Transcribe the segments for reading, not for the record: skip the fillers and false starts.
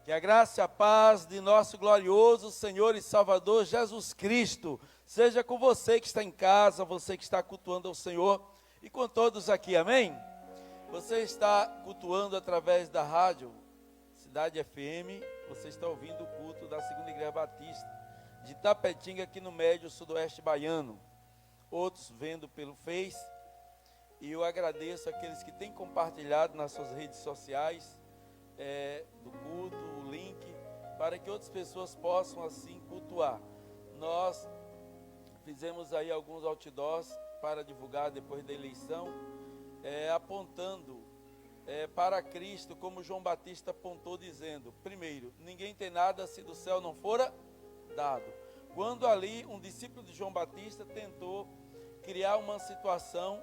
Que a graça e a paz de nosso glorioso Senhor e Salvador Jesus Cristo seja com você que está em casa, você que está cultuando ao Senhor e com todos aqui, amém? Você está cultuando através da rádio Cidade FM, você está ouvindo o culto da Segunda Igreja Batista de Tapetinga, aqui no Médio Sudoeste Baiano. Outros vendo pelo Face, e eu agradeço aqueles que têm compartilhado nas suas redes sociais do culto, o link, para que outras pessoas possam assim cultuar. Nós fizemos aí alguns outdoors para divulgar depois da eleição, apontando para Cristo, como João Batista apontou, dizendo: primeiro, ninguém tem nada se do céu não fora dado. Quando ali um discípulo de João Batista tentou criar uma situação,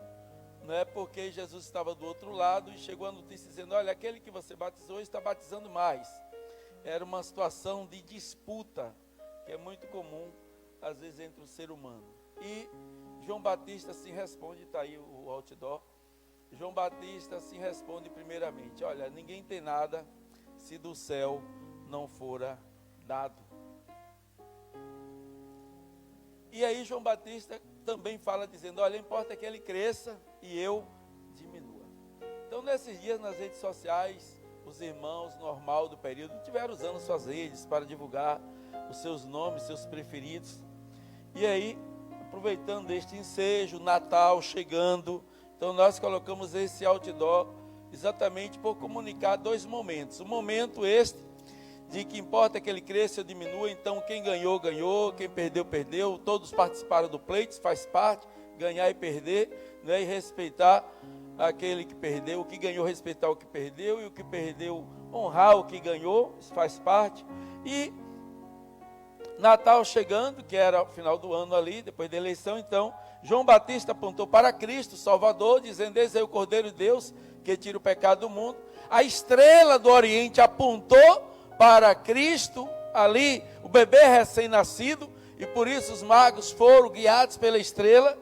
porque Jesus estava do outro lado e chegou a notícia dizendo: olha, aquele que você batizou está batizando mais. Era uma situação de disputa, que é muito comum às vezes entre o ser humano. E João Batista assim responde, está aí o outdoor. João Batista assim responde primeiramente: olha, ninguém tem nada se do céu não fora dado. E aí João Batista também fala dizendo: olha, importa que ele cresça e eu diminua. Então nesses dias nas redes sociais, os irmãos normal do período tiveram usando suas redes para divulgar os seus nomes, seus preferidos. E aí, aproveitando este ensejo, Natal chegando, então nós colocamos esse outdoor exatamente por comunicar dois momentos. O momento este de que importa que ele cresça ou diminua. Então quem ganhou, ganhou, quem perdeu, perdeu, todos participaram do pleito, faz parte, ganhar e perder, e respeitar aquele que perdeu, o que ganhou respeitar o que perdeu, e o que perdeu honrar o que ganhou, isso faz parte. E Natal chegando, que era o final do ano ali, depois da eleição, então João Batista apontou para Cristo, Salvador, dizendo: eis aí o Cordeiro de Deus, que tira o pecado do mundo. A estrela do Oriente apontou para Cristo, ali, o bebê recém-nascido, e por isso os magos foram guiados pela estrela,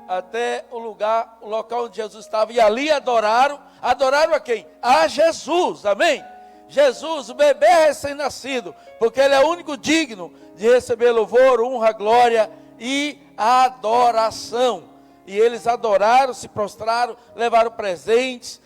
até o local onde Jesus estava, e ali adoraram a quem? A Jesus, amém? Jesus, o bebê recém-nascido, porque ele é o único digno de receber louvor, honra, glória e adoração. E eles adoraram, se prostraram, levaram presentes,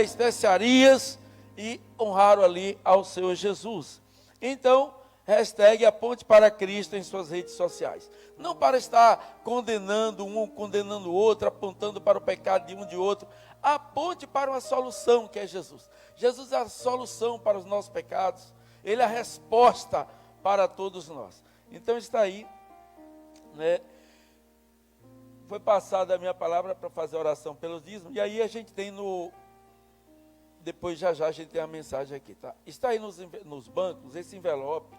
especiarias, e honraram ali ao Senhor Jesus. Então, hashtag aponte para Cristo em suas redes sociais. Não para estar condenando um, condenando o outro, apontando para o pecado de um de outro. Aponte para uma solução, que é Jesus. Jesus é a solução para os nossos pecados. Ele é a resposta para todos nós. Então está aí, foi passada a minha palavra para fazer a oração pelos dízimos. E aí a gente tem depois já a gente tem a mensagem aqui, tá? Está aí nos bancos esse envelope,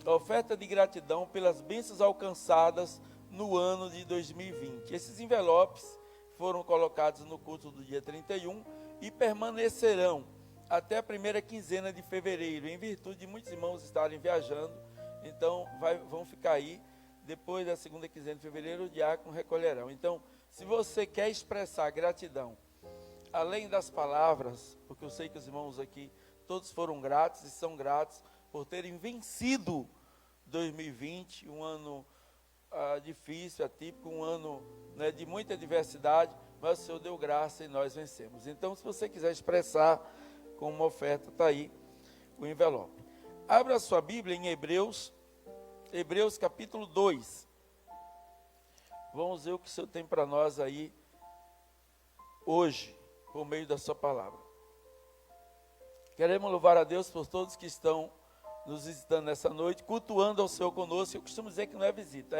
oferta de gratidão pelas bênçãos alcançadas no ano de 2020. Esses envelopes foram colocados no culto do dia 31 e permanecerão até a primeira quinzena de fevereiro, em virtude de muitos irmãos estarem viajando. Então vão ficar aí, depois da segunda quinzena de fevereiro, o diácono recolherão. Então, se você quer expressar gratidão, além das palavras, porque eu sei que os irmãos aqui todos foram gratos e são gratos por terem vencido 2020, um ano difícil, atípico, um ano de muita diversidade, mas o Senhor deu graça e nós vencemos. Então, se você quiser expressar com uma oferta, está aí o envelope. Abra a sua Bíblia em Hebreus capítulo 2. Vamos ver o que o Senhor tem para nós aí hoje, por meio da sua palavra. Queremos louvar a Deus por todos que estão nos visitando nessa noite, cultuando ao Senhor conosco. Eu costumo dizer que não é visita,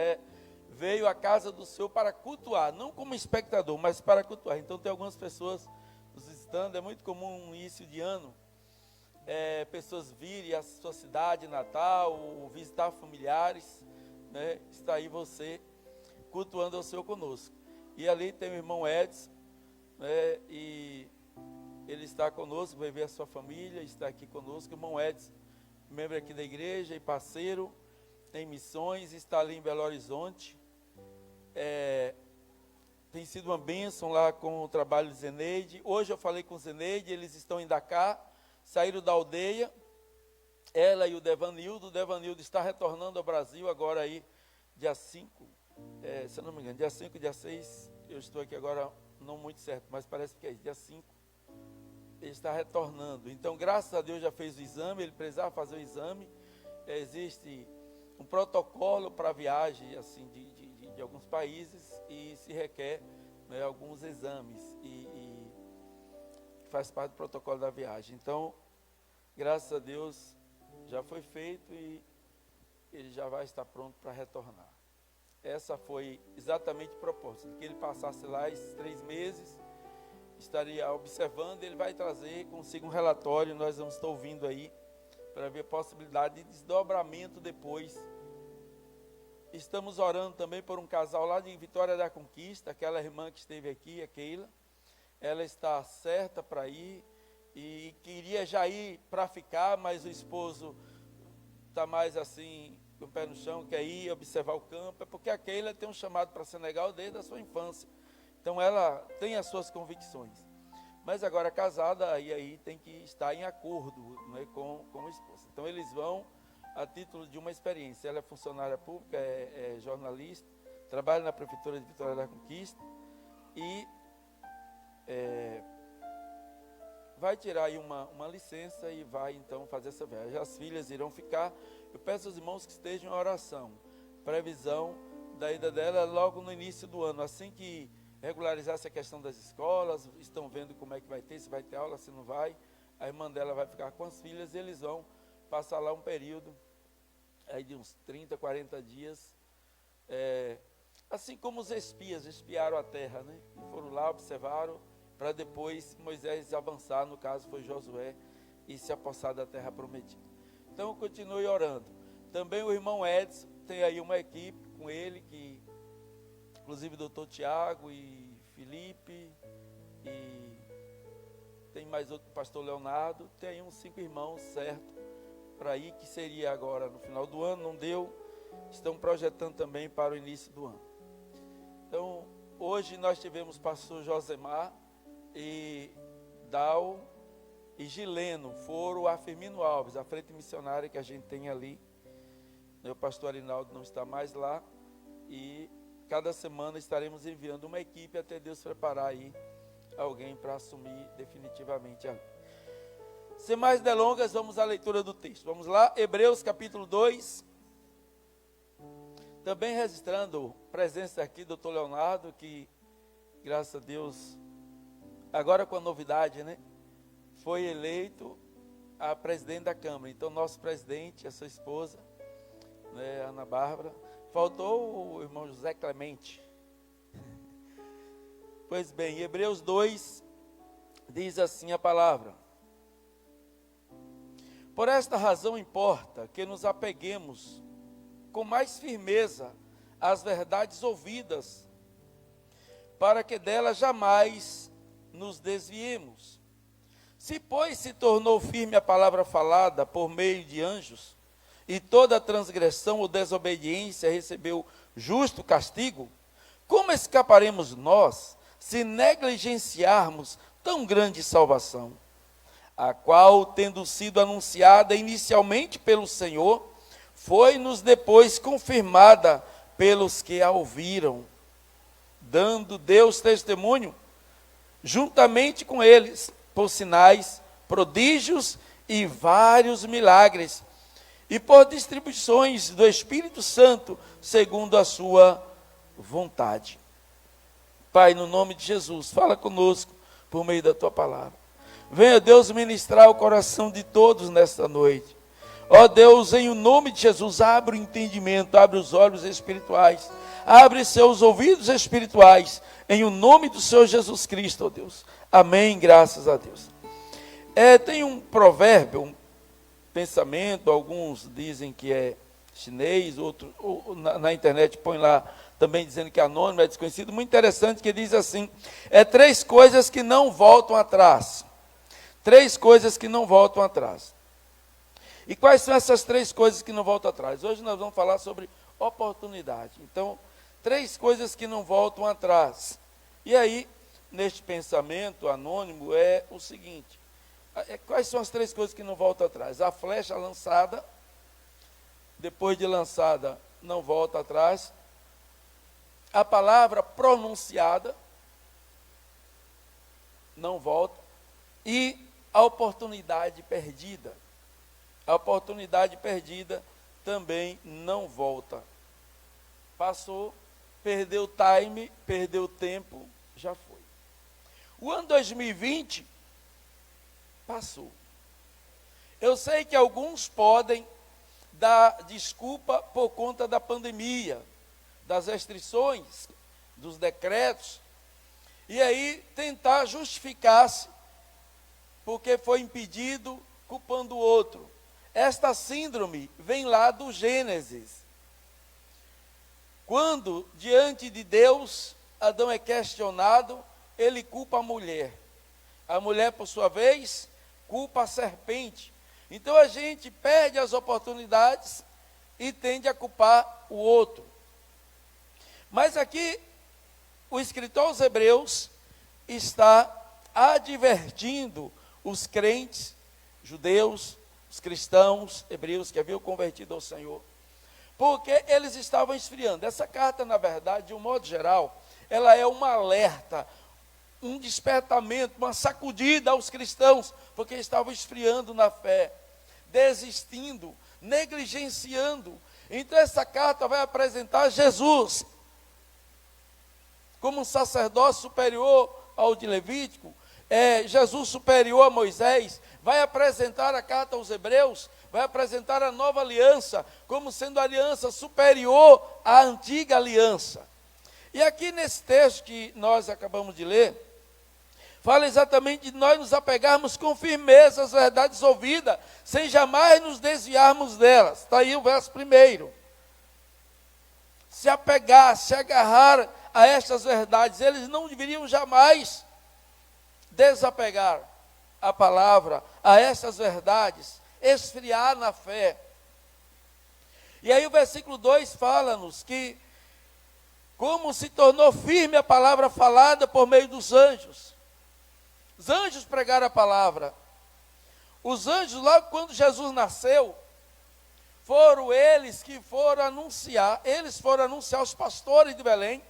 veio à casa do Senhor para cultuar, não como espectador, mas para cultuar. Então tem algumas pessoas nos visitando. É muito comum no início de ano, pessoas virem à sua cidade natal, ou visitar familiares, está aí você cultuando ao Senhor conosco. E ali tem o irmão Edson, e ele está conosco, vai ver a sua família, está aqui conosco. O irmão Edson, membro aqui da igreja e parceiro em missões, está ali em Belo Horizonte. Tem sido uma bênção lá com o trabalho de Zeneide. Hoje eu falei com o Zeneide, eles estão em Dakar, saíram da aldeia, ela e o Devanildo. O Devanildo está retornando ao Brasil agora aí, dia 5, se eu não me engano, dia 5, dia 6, eu estou aqui agora não muito certo, mas parece que é isso, dia 5, ele está retornando. Então, graças a Deus já fez o exame, ele precisava fazer o exame. Existe um protocolo para viagem assim, de alguns países e se requer, né, alguns exames e faz parte do protocolo da viagem. Então, graças a Deus já foi feito e ele já vai estar pronto para retornar. Essa foi exatamente a proposta, que ele passasse lá esses 3 meses, estaria observando, ele vai trazer consigo um relatório, nós vamos estar ouvindo aí, para ver a possibilidade de desdobramento depois. Estamos orando também por um casal lá de Vitória da Conquista, aquela irmã que esteve aqui, a Keila. Ela está certa para ir e queria já ir para ficar, mas o esposo está mais assim, com o pé no chão, quer ir observar o campo. É porque a Keila tem um chamado para Senegal desde a sua infância. Então ela tem as suas convicções. Mas agora casada, e aí tem que estar em acordo, né, com o esposo. Então eles vão a título de uma experiência. Ela é funcionária pública, é jornalista, trabalha na Prefeitura de Vitória da Conquista e vai tirar aí uma licença e vai então fazer essa viagem. As filhas irão ficar. Eu peço aos irmãos que estejam em oração. Previsão da ida dela logo no início do ano, assim que regularizar essa questão das escolas, estão vendo como é que vai ter, se vai ter aula, se não vai. A irmã dela vai ficar com as filhas e eles vão passar lá um período aí de uns 30, 40 dias. Assim como os espias espiaram a terra, né? E foram lá, observaram, para depois Moisés avançar, no caso foi Josué, e se apossar da terra prometida. Então continue orando. Também o irmão Edson tem aí uma equipe com ele, que inclusive o doutor Tiago e Felipe, e tem mais outro, pastor Leonardo, tem aí uns 5 irmãos, certo, para ir, que seria agora no final do ano, não deu, estão projetando também para o início do ano. Então, hoje nós tivemos pastor Josemar e Dal e Gileno, foram a Firmino Alves, a frente missionária que a gente tem ali. O pastor Arinaldo não está mais lá e cada semana estaremos enviando uma equipe até Deus preparar aí alguém para assumir definitivamente ali. Sem mais delongas, vamos à leitura do texto. Vamos lá, Hebreus capítulo 2. Também registrando a presença aqui do doutor Leonardo, que, graças a Deus, agora com a novidade, né? Foi eleito a presidente da Câmara. Então, nosso presidente, a sua esposa, né, Ana Bárbara. Faltou o irmão José Clemente. Pois bem, Hebreus 2 diz assim a palavra: por esta razão importa que nos apeguemos com mais firmeza às verdades ouvidas, para que delas jamais nos desviemos. Se, pois, se tornou firme a palavra falada por meio de anjos, e toda transgressão ou desobediência recebeu justo castigo, como escaparemos nós, se negligenciarmos tão grande salvação, a qual, tendo sido anunciada inicialmente pelo Senhor, foi-nos depois confirmada pelos que a ouviram, dando Deus testemunho, juntamente com eles, por sinais, prodígios e vários milagres, e por distribuições do Espírito Santo, segundo a sua vontade. Pai, no nome de Jesus, fala conosco por meio da tua palavra. Venha, Deus, ministrar o coração de todos nesta noite. Ó Deus, em o nome de Jesus, abre o entendimento, abre os olhos espirituais, abre seus ouvidos espirituais, em o nome do Senhor Jesus Cristo, ó Deus. Amém, graças a Deus. Tem um provérbio, um pensamento, alguns dizem que é chinês, outros na internet põe lá também dizendo que é anônimo, é desconhecido, muito interessante, que diz assim: 3 coisas que não voltam atrás. 3 coisas que não voltam atrás. E quais são essas 3 coisas que não voltam atrás? Hoje nós vamos falar sobre oportunidade. Então, 3 coisas que não voltam atrás. E aí, neste pensamento anônimo, é o seguinte: Quais são as 3 coisas que não voltam atrás? A flecha lançada, depois de lançada, não volta atrás. A palavra pronunciada, não volta. E a oportunidade perdida. A oportunidade perdida também não volta. Passou, perdeu o time, perdeu o tempo, já foi. O ano 2020 passou. Eu sei que alguns podem dar desculpa por conta da pandemia, das restrições, dos decretos, e aí tentar justificar-se porque foi impedido, culpando o outro. Esta síndrome vem lá do Gênesis. Quando, diante de Deus, Adão é questionado, ele culpa a mulher. A mulher, por sua vez, culpa a serpente. Então a gente perde as oportunidades e tende a culpar o outro. Mas aqui, o escritor aos Hebreus está advertindo os crentes, judeus, os cristãos, hebreus que haviam convertido ao Senhor, porque eles estavam esfriando. Essa carta, na verdade, de um modo geral, ela é um alerta, um despertamento, uma sacudida aos cristãos, porque estavam esfriando na fé, desistindo, negligenciando. Então essa carta vai apresentar Jesus como um sacerdócio superior ao de Levítico, Jesus superior a Moisés, vai apresentar a carta aos Hebreus, vai apresentar a nova aliança, como sendo a aliança superior à antiga aliança. E aqui nesse texto que nós acabamos de ler, fala exatamente de nós nos apegarmos com firmeza às verdades ouvidas, sem jamais nos desviarmos delas. Está aí o verso 1. Se apegar, se agarrar a estas verdades, eles não deveriam jamais desapegar a palavra, a essas verdades, esfriar na fé. E aí o versículo 2 fala-nos que como se tornou firme a palavra falada por meio dos anjos. Os anjos pregaram a palavra. Os anjos, logo quando Jesus nasceu, foram eles que foram anunciar, aos pastores de Belém.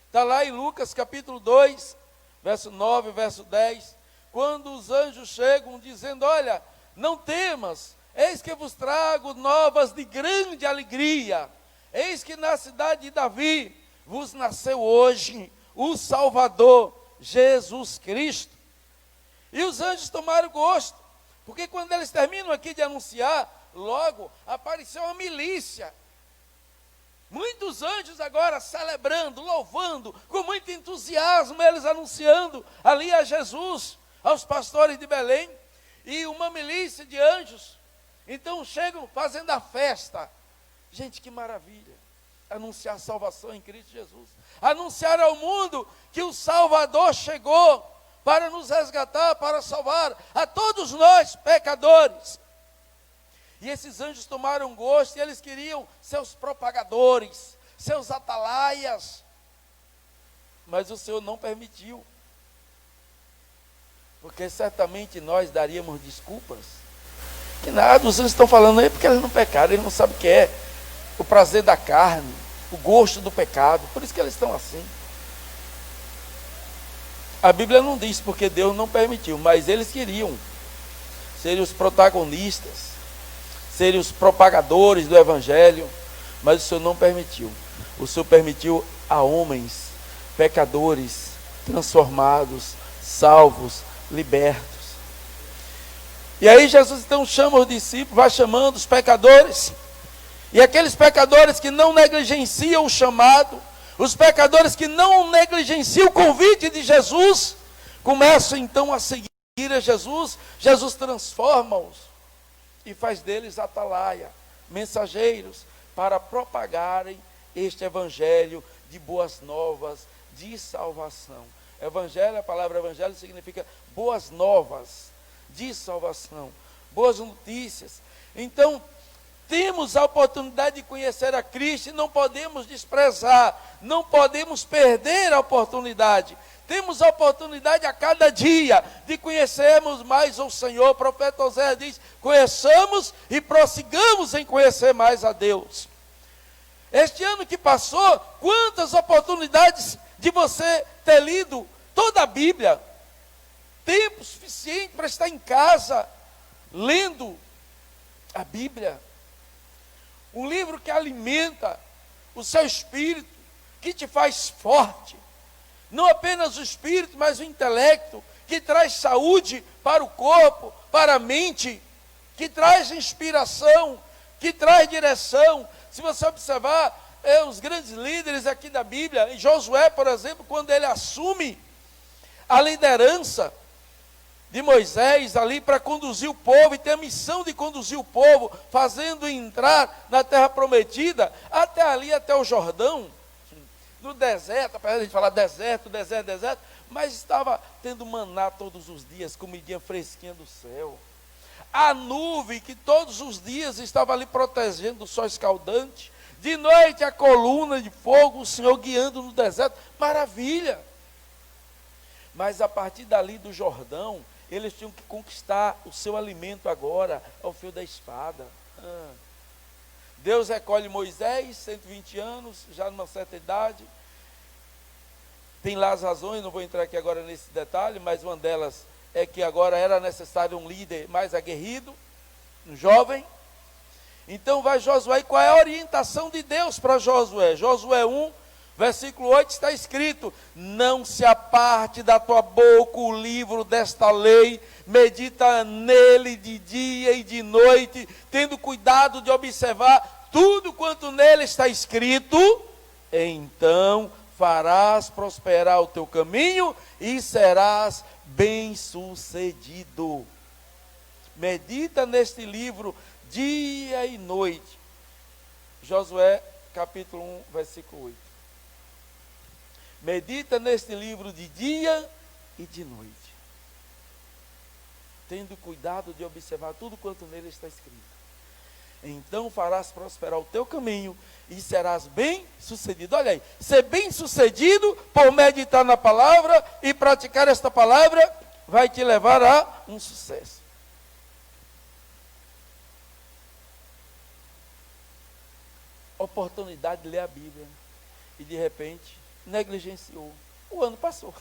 Está lá em Lucas capítulo 2, verso 9, verso 10, quando os anjos chegam dizendo: olha, não temas, eis que vos trago novas de grande alegria, eis que na cidade de Davi vos nasceu hoje o Salvador, Jesus Cristo. E os anjos tomaram gosto, porque quando eles terminam aqui de anunciar, logo apareceu uma milícia. Muitos anjos agora celebrando, louvando, com muito entusiasmo, eles anunciando ali a Jesus, aos pastores de Belém, e uma milícia de anjos. Então chegam fazendo a festa. Gente, que maravilha, anunciar a salvação em Cristo Jesus, anunciar ao mundo que o Salvador chegou para nos resgatar, para salvar a todos nós pecadores. E esses anjos tomaram gosto e eles queriam seus propagadores, seus atalaias. Mas o Senhor não permitiu. Porque certamente nós daríamos desculpas. Que nada, os anjos estão falando aí porque eles não pecaram, eles não sabem o que é o prazer da carne, o gosto do pecado. Por isso que eles estão assim. A Bíblia não diz porque Deus não permitiu, mas eles queriam serem os protagonistas, serem os propagadores do Evangelho, mas o Senhor não permitiu. O Senhor permitiu a homens, pecadores, transformados, salvos, libertos. E aí Jesus então chama os discípulos, vai chamando os pecadores, e aqueles pecadores que não negligenciam o chamado, os pecadores que não negligenciam o convite de Jesus, começam então a seguir a Jesus. Jesus transforma-os e faz deles atalaia, mensageiros, para propagarem este evangelho de boas novas, de salvação. Evangelho, a palavra evangelho significa boas novas, de salvação, boas notícias. Então, temos a oportunidade de conhecer a Cristo e não podemos desprezar, não podemos perder a oportunidade. temos a oportunidade a cada dia de conhecermos mais o Senhor. O profeta Oséias diz: conheçamos e prossigamos em conhecer mais a Deus. Este ano que passou, quantas oportunidades de você ter lido toda a Bíblia, tempo suficiente para estar em casa, lendo a Bíblia. Um livro que alimenta o seu espírito, que te faz forte. Não apenas o espírito, mas o intelecto, que traz saúde para o corpo, para a mente, que traz inspiração, que traz direção. Se você observar, os grandes líderes aqui da Bíblia, em Josué, por exemplo, quando ele assume a liderança de Moisés ali para conduzir o povo, e tem a missão de conduzir o povo, fazendo entrar na terra prometida, até ali, até o Jordão, no deserto, apesar de a gente falar deserto, mas estava tendo maná todos os dias, comidinha fresquinha do céu. A nuvem que todos os dias estava ali protegendo do sol escaldante, de noite a coluna de fogo, o Senhor guiando no deserto, maravilha. Mas a partir dali do Jordão, eles tinham que conquistar o seu alimento agora, ao fio da espada. Deus recolhe Moisés, 120 anos, já numa certa idade. Tem lá as razões, não vou entrar aqui agora nesse detalhe, mas uma delas é que agora era necessário um líder mais aguerrido, um jovem. Então vai Josué, e qual é a orientação de Deus para Josué? Josué 1, versículo 8 está escrito: não se aparte da tua boca o livro desta lei, medita nele de dia e de noite, tendo cuidado de observar tudo quanto nele está escrito, então farás prosperar o teu caminho e serás bem-sucedido. Medita neste livro dia e noite. Josué capítulo 1, versículo 8. Medita neste livro de dia e de noite, tendo cuidado de observar tudo quanto nele está escrito. Então farás prosperar o teu caminho e serás bem-sucedido. Olha aí, ser bem-sucedido por meditar na palavra e praticar esta palavra vai te levar a um sucesso. Oportunidade de ler a Bíblia e de repente negligenciou. O ano passou.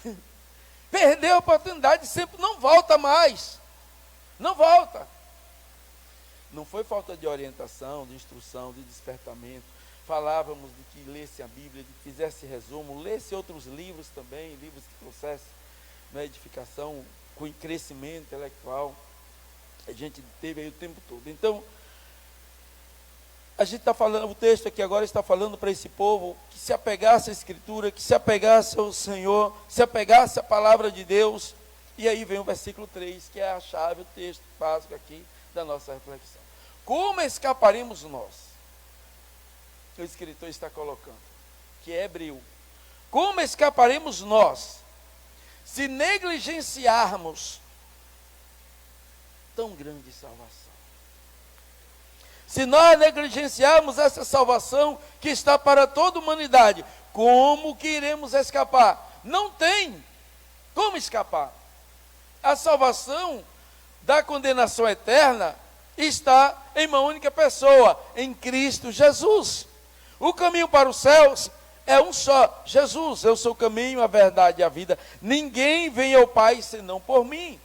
Perdeu a oportunidade, sempre não volta mais. Não volta. Não foi falta de orientação, de instrução, de despertamento. Falávamos de que lesse a Bíblia, de que fizesse resumo, lesse outros livros também, livros que trouxessem uma edificação, com crescimento intelectual. A gente teve aí o tempo todo. Então, a gente está falando, o texto aqui agora está falando para esse povo que se apegasse à Escritura, que se apegasse ao Senhor, se apegasse à palavra de Deus. E aí vem o versículo 3, que é a chave, o texto básico aqui da nossa reflexão. Como escaparemos nós? O escritor está colocando, que é hebreu. Como escaparemos nós, se negligenciarmos tão grande salvação? Se nós negligenciarmos essa salvação que está para toda a humanidade, como que iremos escapar? Não tem como escapar. A salvação da condenação eterna está em uma única pessoa, em Cristo Jesus. O caminho para os céus é um só, Jesus. Eu sou o caminho, a verdade e a vida. Ninguém vem ao Pai senão por mim.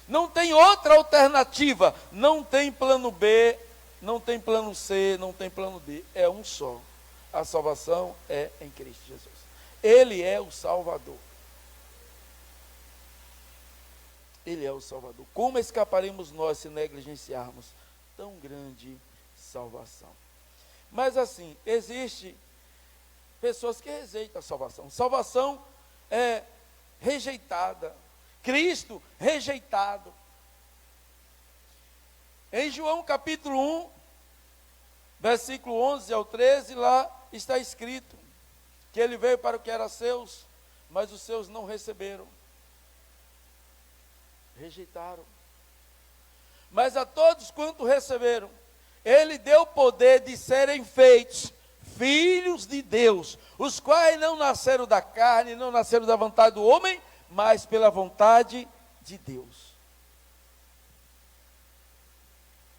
Não tem outra alternativa, não tem plano B, não tem plano C, não tem plano D. É um só. A salvação é em Cristo Jesus. Ele é o Salvador. Ele é o Salvador. Como escaparemos nós se negligenciarmos tão grande salvação? Mas assim, existe pessoas que rejeitam a salvação. Salvação é rejeitada. Cristo rejeitado. Em João capítulo 1, versículo 11 ao 13, lá está escrito que ele veio para o que era seus, mas os seus não receberam. Rejeitaram. Mas a todos quanto receberam, ele deu poder de serem feitos filhos de Deus, os quais não nasceram da carne, não nasceram da vontade do homem, mas pela vontade de Deus.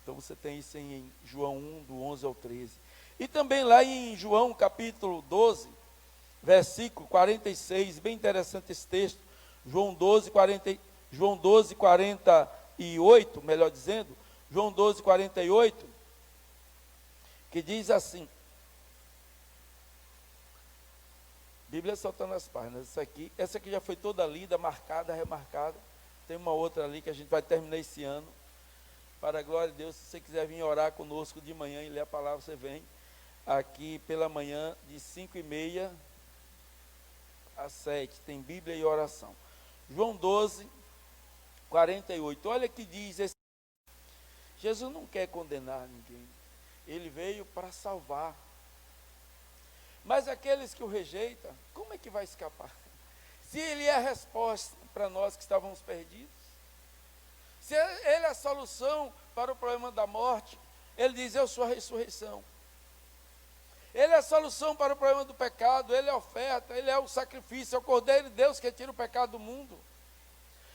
Então você tem isso em João 1, do 11 ao 13. E também lá em João capítulo 12, versículo 46, bem interessante esse texto, João 12, 48, melhor dizendo, João 12, 48, que diz assim, Bíblia soltando as páginas, essa aqui já foi toda lida, marcada, remarcada, tem uma outra ali que a gente vai terminar esse ano, para a glória de Deus. Se você quiser vir orar conosco de manhã e ler a palavra, você vem aqui pela manhã, de 5:30 às 7, tem Bíblia e oração. João 12, 48, olha que diz, Jesus não quer condenar ninguém, ele veio para salvar, mas aqueles que o rejeitam, como é que vai escapar? Se ele é a resposta para nós que estávamos perdidos, se ele é a solução para o problema da morte, ele diz, eu sou a ressurreição. Ele é a solução para o problema do pecado, ele é a oferta, ele é o sacrifício, é o Cordeiro de Deus que tira o pecado do mundo.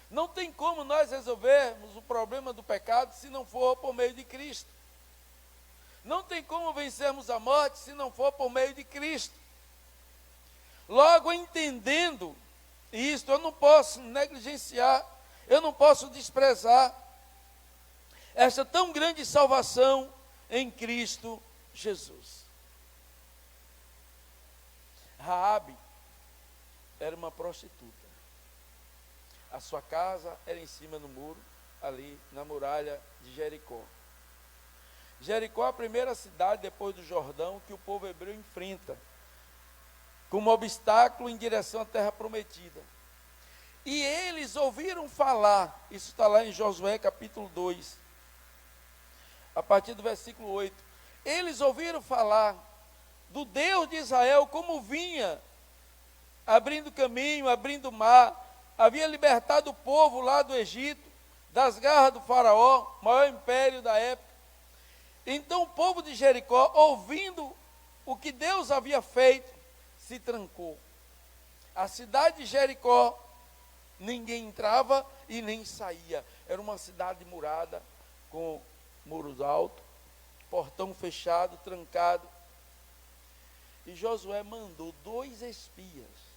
Não tem como nós resolvermos o problema do pecado se não for por meio de Cristo. Não tem como vencermos a morte se não for por meio de Cristo. Logo, entendendo isto, eu não posso negligenciar, eu não posso desprezar esta tão grande salvação em Cristo Jesus. Raabe era uma prostituta. A sua casa era em cima do muro, ali na muralha de Jericó. Jericó é a primeira cidade depois do Jordão que o povo hebreu enfrenta como obstáculo em direção à terra prometida. E eles ouviram falar, isso está lá em Josué capítulo 2, a partir do versículo 8. Eles ouviram falar do Deus de Israel, como vinha abrindo caminho, abrindo mar, havia libertado o povo lá do Egito, das garras do faraó, maior império da época. Então o povo de Jericó, ouvindo o que Deus havia feito, se trancou. A cidade de Jericó, ninguém entrava e nem saía. Era uma cidade murada, com muros altos, portão fechado, trancado. E Josué mandou 2 espias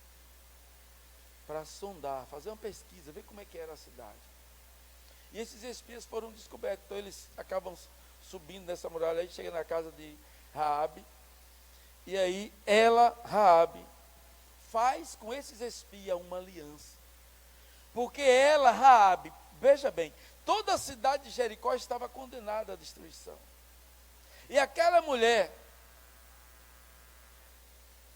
para sondar, fazer uma pesquisa, ver como é que era a cidade. E esses espias foram descobertos. Então eles acabam subindo nessa muralha, aí chega na casa de Raabe, e aí ela, Raabe, faz com esses espias uma aliança. Porque ela, Raabe, veja bem, toda a cidade de Jericó estava condenada à destruição. E aquela mulher,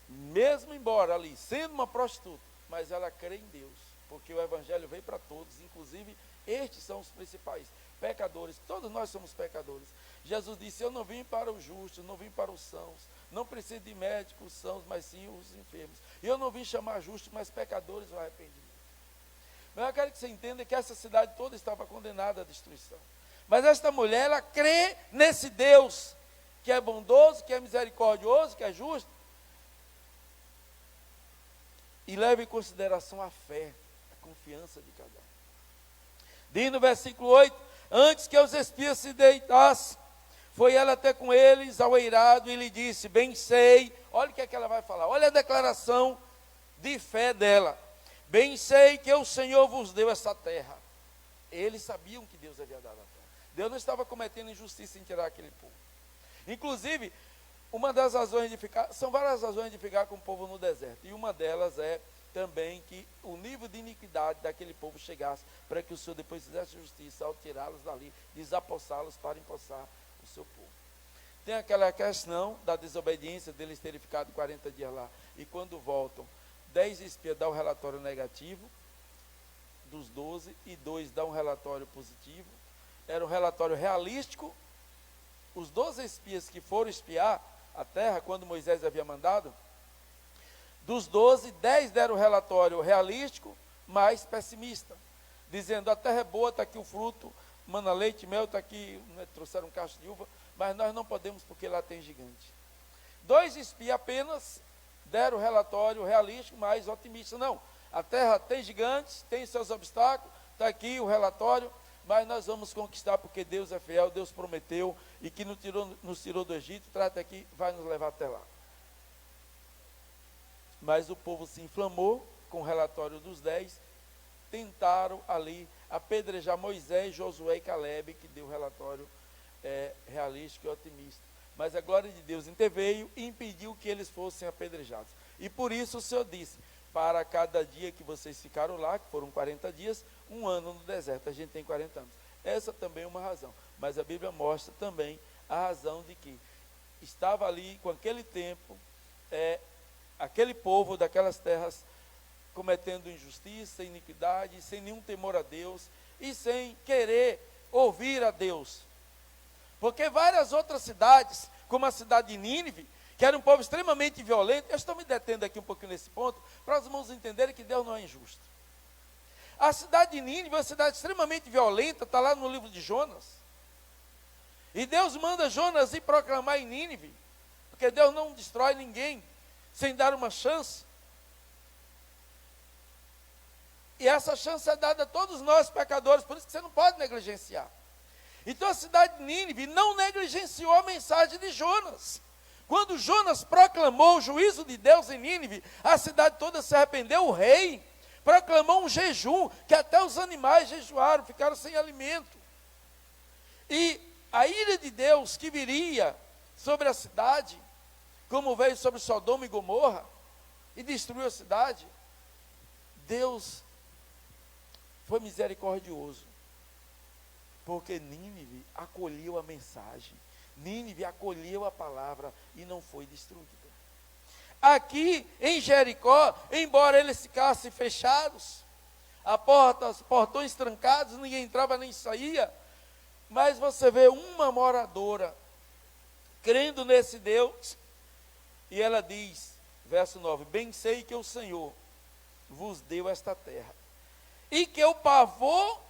mesmo embora ali, sendo uma prostituta, mas ela crê em Deus, porque o evangelho veio para todos, inclusive estes são os principais pecadores, todos nós somos pecadores. Jesus disse, eu não vim para os justos, não vim para os sãos, não preciso de médicos sãos, mas sim os enfermos. E eu não vim chamar justos, mas pecadores ao arrependimento. Mas eu quero que você entenda que essa cidade toda estava condenada à destruição. Mas esta mulher, ela crê nesse Deus, que é bondoso, que é misericordioso, que é justo, e leva em consideração a fé, a confiança de cada um. Diz no versículo 8, antes que os espias se deitassem, foi ela até com eles ao eirado e lhe disse, bem sei, olha o que é que ela vai falar, olha a declaração de fé dela, bem sei que o Senhor vos deu essa terra. Eles sabiam que Deus havia dado a terra. Deus não estava cometendo injustiça em tirar aquele povo. Inclusive, uma das razões de ficar, são várias razões de ficar com o povo no deserto, e uma delas é também que o nível de iniquidade daquele povo chegasse, para que o Senhor depois fizesse justiça ao tirá-los dali, desapossá-los para empossar o seu povo. Tem aquela questão da desobediência, deles terem ficado 40 dias lá, e quando voltam, 10 espias dão um relatório negativo, dos 12, e 2 dão um relatório positivo. Era um relatório realístico. Os 12 espias que foram espiar a terra, quando Moisés havia mandado, dos 12, 10 deram um relatório realístico, mas pessimista, dizendo, a terra é boa, está aqui o fruto, mana leite, mel, está aqui, trouxeram um cacho de uva, mas nós não podemos porque lá tem gigante. 2 espias apenas deram o relatório realístico, mais otimista. Não, a terra tem gigantes, tem seus obstáculos, está aqui o relatório, mas nós vamos conquistar porque Deus é fiel, Deus prometeu, e que nos tirou do Egito, trata aqui, vai nos levar até lá. Mas o povo se inflamou com o relatório dos 10, tentaram ali apedrejar Moisés, Josué e Caleb, que deu o relatório realístico e otimista. Mas a glória de Deus interveio e impediu que eles fossem apedrejados. E por isso o Senhor disse, para cada dia que vocês ficaram lá, que foram 40 dias, 1 ano no deserto. A gente tem 40 anos. Essa também é uma razão. Mas a Bíblia mostra também a razão de que estava ali com aquele tempo, aquele povo daquelas terras cometendo injustiça, iniquidade, sem nenhum temor a Deus e sem querer ouvir a Deus. Porque várias outras cidades, como a cidade de Nínive, que era um povo extremamente violento, eu estou me detendo aqui um pouquinho nesse ponto, para os irmãos entenderem que Deus não é injusto. A cidade de Nínive é uma cidade extremamente violenta, está lá no livro de Jonas. E Deus manda Jonas ir proclamar em Nínive, porque Deus não destrói ninguém sem dar uma chance. E essa chance é dada a todos nós pecadores, por isso que você não pode negligenciar. Então a cidade de Nínive não negligenciou a mensagem de Jonas. Quando Jonas proclamou o juízo de Deus em Nínive, a cidade toda se arrependeu, o rei proclamou um jejum, que até os animais jejuaram, ficaram sem alimento. E a ira de Deus que viria sobre a cidade, como veio sobre Sodoma e Gomorra, e destruiu a cidade, Deus foi misericordioso, porque Nínive acolheu a mensagem, Nínive acolheu a palavra e não foi destruída. Aqui em Jericó, embora eles ficassem fechados, os portões trancados, ninguém entrava nem saía, mas você vê uma moradora crendo nesse Deus, e ela diz, verso 9, bem sei que o Senhor vos deu esta terra, e que o pavor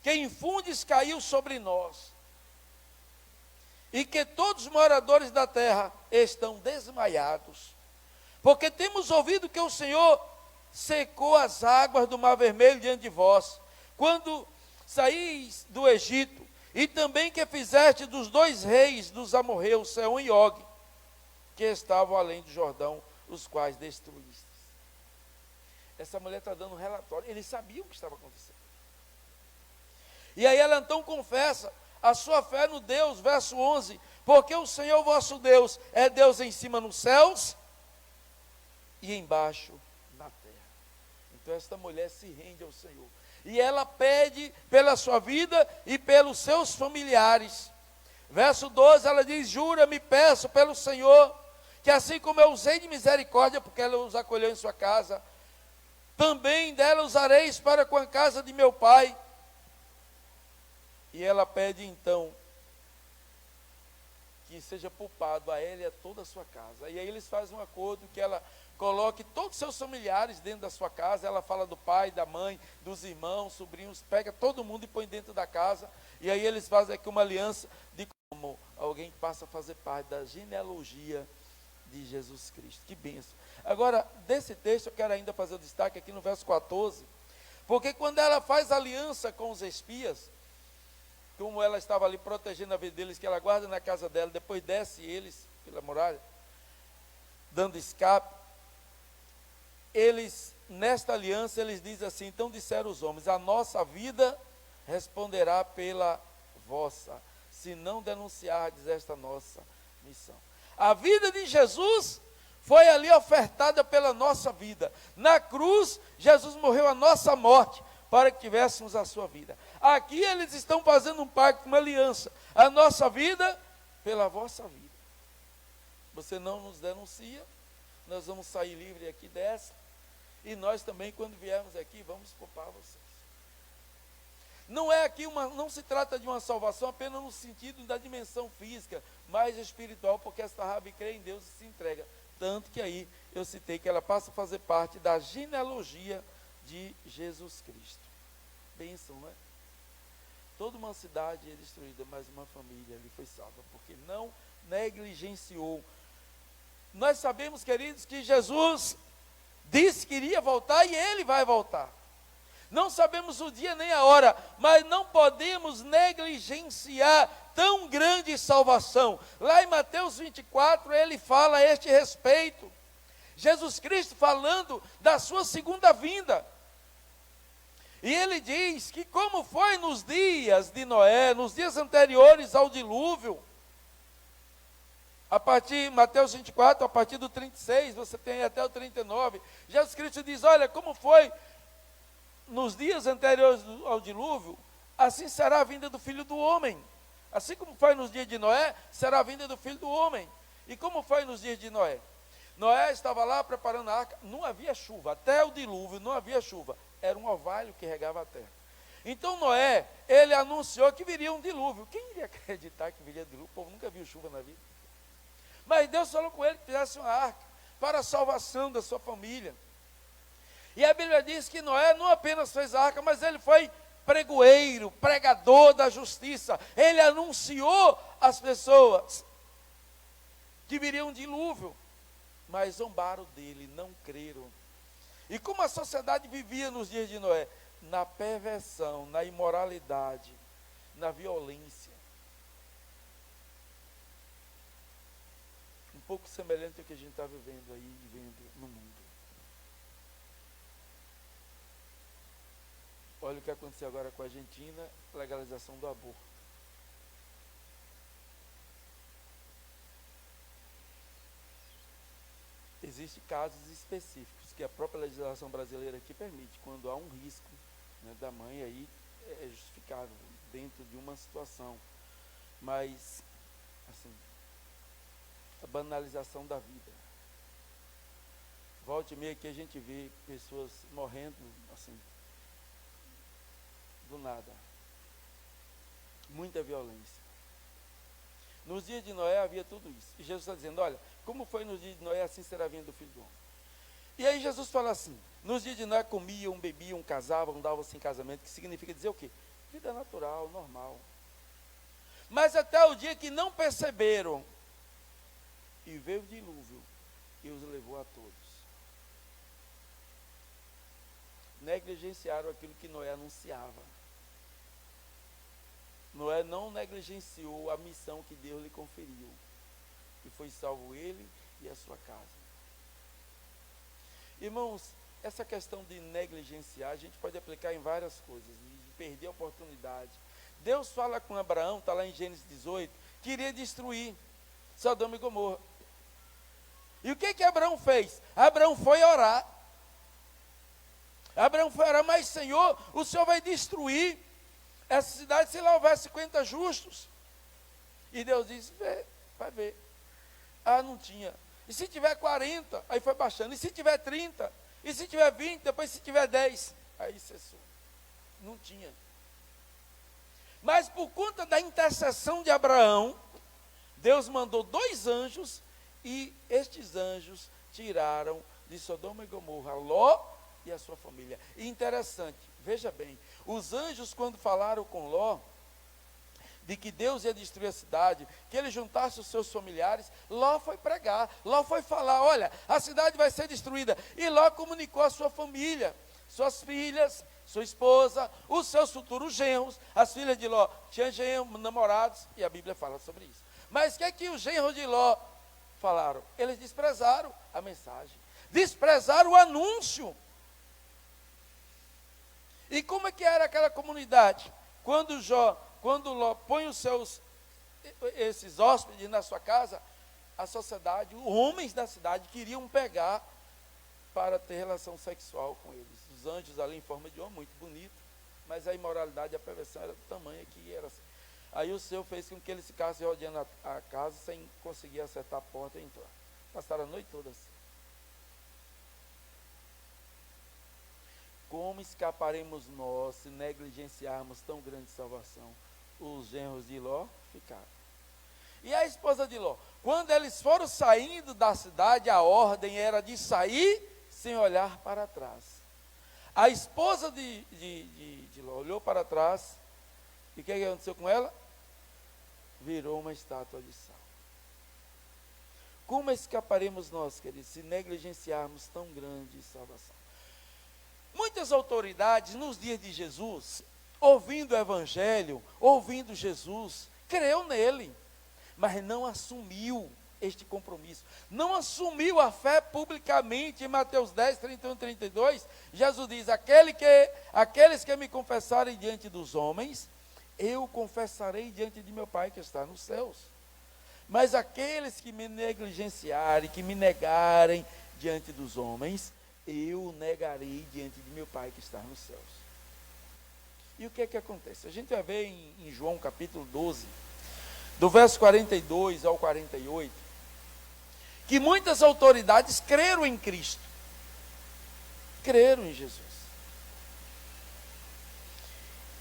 que infundes caiu sobre nós, e que todos os moradores da terra estão desmaiados, porque temos ouvido que o Senhor secou as águas do Mar Vermelho diante de vós, quando saís do Egito, e também que fizeste dos 2 reis dos amorreus, Seom e Og, que estavam além do Jordão, os quais destruíste. Essa mulher está dando um relatório, eles sabiam o que estava acontecendo. E aí ela então confessa a sua fé no Deus, verso 11, porque o Senhor vosso Deus é Deus em cima nos céus e embaixo na terra. Então esta mulher se rende ao Senhor, e ela pede pela sua vida e pelos seus familiares. Verso 12, ela diz, jura-me, peço pelo Senhor, que assim como eu usei de misericórdia, porque ela os acolheu em sua casa, também dela usareis para com a casa de meu pai. E ela pede então que seja poupado a ela e a toda a sua casa. E aí eles fazem um acordo que ela coloque todos os seus familiares dentro da sua casa. Ela fala do pai, da mãe, dos irmãos, sobrinhos, pega todo mundo e põe dentro da casa. E aí eles fazem aqui uma aliança de como alguém passa a fazer parte da genealogia de Jesus Cristo. Que bênção. Agora, desse texto eu quero ainda fazer o destaque aqui no verso 14, porque quando ela faz aliança com os espias, como ela estava ali protegendo a vida deles, que ela guarda na casa dela, depois desce eles pela muralha, dando escape, eles, nesta aliança, eles dizem assim, então disseram os homens, a nossa vida responderá pela vossa, se não denunciardes esta nossa missão. A vida de Jesus foi ali ofertada pela nossa vida. Na cruz, Jesus morreu a nossa morte, para que tivéssemos a sua vida. Aqui eles estão fazendo um pacto, uma aliança. A nossa vida pela vossa vida. Você não nos denuncia, nós vamos sair livre aqui dessa. E nós também, quando viermos aqui, vamos poupar vocês. Não é aqui não se trata de uma salvação apenas no sentido da dimensão física, mas espiritual, porque esta Rabi crê em Deus e se entrega. Tanto que aí eu citei que ela passa a fazer parte da genealogia de Jesus Cristo. Bênção, não é? Toda uma cidade é destruída, mas uma família ali foi salva, porque não negligenciou Nós sabemos, queridos, que Jesus disse que iria voltar e Ele vai voltar. Não sabemos o dia nem a hora, mas não podemos negligenciar tão grande salvação. Lá em Mateus 24, ele fala a este respeito. Jesus Cristo falando da sua segunda vinda. E ele diz que como foi nos dias de Noé, nos dias anteriores ao dilúvio, a partir, Mateus 24, a partir do 36, você tem até o 39, Jesus Cristo diz, olha, como foi nos dias anteriores ao dilúvio, assim será a vinda do Filho do Homem. Assim como foi nos dias de Noé, será a vinda do Filho do Homem. E como foi nos dias de Noé? Noé estava lá preparando a arca, não havia chuva, até o dilúvio não havia chuva, era um orvalho que regava a terra. Então Noé, ele anunciou que viria um dilúvio. Quem iria acreditar que viria dilúvio? O povo nunca viu chuva na vida. Mas Deus falou com ele que fizesse uma arca para a salvação da sua família. E a Bíblia diz que Noé não apenas fez a arca, mas ele foi pregoeiro, pregador da justiça. Ele anunciou às pessoas que viria um dilúvio, mas zombaram dele, não creram. E como a sociedade vivia nos dias de Noé? Na perversão, na imoralidade, na violência. Um pouco semelhante ao que a gente está vivendo aí, vivendo no mundo. Olha o que aconteceu agora com a Argentina, legalização do aborto. Existem casos específicos que a própria legislação brasileira aqui permite, quando há um risco, né, da mãe, aí é justificável dentro de uma situação. Mas, assim, a banalização da vida. Volte e meia que a gente vê pessoas morrendo, assim, do nada. Muita violência. Nos dias de Noé havia tudo isso. E Jesus está dizendo, olha, como foi nos dias de Noé, assim será a vinda do Filho do Homem. E aí Jesus fala assim, nos dias de Noé comiam, bebiam, casavam, davam-se em casamento, que significa dizer o quê? Vida natural, normal. Mas até o dia que não perceberam, e veio o dilúvio, e os levou a todos. Negligenciaram aquilo que Noé anunciava. Noé não negligenciou a missão que Deus lhe conferiu. E foi salvo ele e a sua casa. Irmãos, essa questão de negligenciar, a gente pode aplicar em várias coisas, de perder a oportunidade. Deus fala com Abraão, está lá em Gênesis 18, que iria destruir Sodoma e Gomorra. E o que Abraão fez? Abraão foi orar. Abraão foi orar, mas Senhor, o Senhor vai destruir essa cidade se lá houver 50 justos. E Deus disse, vai ver. Ah, não tinha. E se tiver 40, aí foi baixando. E se tiver 30, e se tiver 20, depois se tiver 10, aí cessou. Não tinha. Mas por conta da intercessão de Abraão, Deus mandou 2 anjos, e estes anjos tiraram de Sodoma e Gomorra Ló e a sua família. E interessante, veja bem, os anjos quando falaram com Ló, de que Deus ia destruir a cidade, que ele juntasse os seus familiares, Ló foi pregar, Ló foi falar, olha, a cidade vai ser destruída, e Ló comunicou a sua família, suas filhas, sua esposa, os seus futuros genros, as filhas de Ló tinham genros, namorados, e a Bíblia fala sobre isso. Mas o que é que os genros de Ló falaram? Eles desprezaram a mensagem, desprezaram o anúncio. E como é que era aquela comunidade? Quando Ló põe esses hóspedes na sua casa, a sociedade, os homens da cidade queriam pegar para ter relação sexual com eles. Os anjos ali em forma de homem, muito bonito, mas a imoralidade e a perversão era do tamanho que era assim. Aí o Senhor fez com que eles ficassem rodeando a casa sem conseguir acertar a porta e entrar. Passaram a noite toda assim. Como escaparemos nós se negligenciarmos tão grande salvação? Os genros de Ló ficaram. E a esposa de Ló? Quando eles foram saindo da cidade, a ordem era de sair sem olhar para trás. A esposa de Ló olhou para trás, e o que aconteceu com ela? Virou uma estátua de sal. Como escaparemos nós, queridos, se negligenciarmos tão grande salvação? Muitas autoridades, nos dias de Jesus, ouvindo o Evangelho, ouvindo Jesus, creu nele, mas não assumiu este compromisso, não assumiu a fé publicamente. Em Mateus 10, 31 e 32, Jesus diz: aqueles que me confessarem diante dos homens, eu confessarei diante de meu Pai que está nos céus. Mas aqueles que me negligenciarem, que me negarem diante dos homens, eu negarei diante de meu Pai que está nos céus. E o que é que acontece? A gente vai ver em João capítulo 12, do verso 42 ao 48, que muitas autoridades creram em Cristo, creram em Jesus,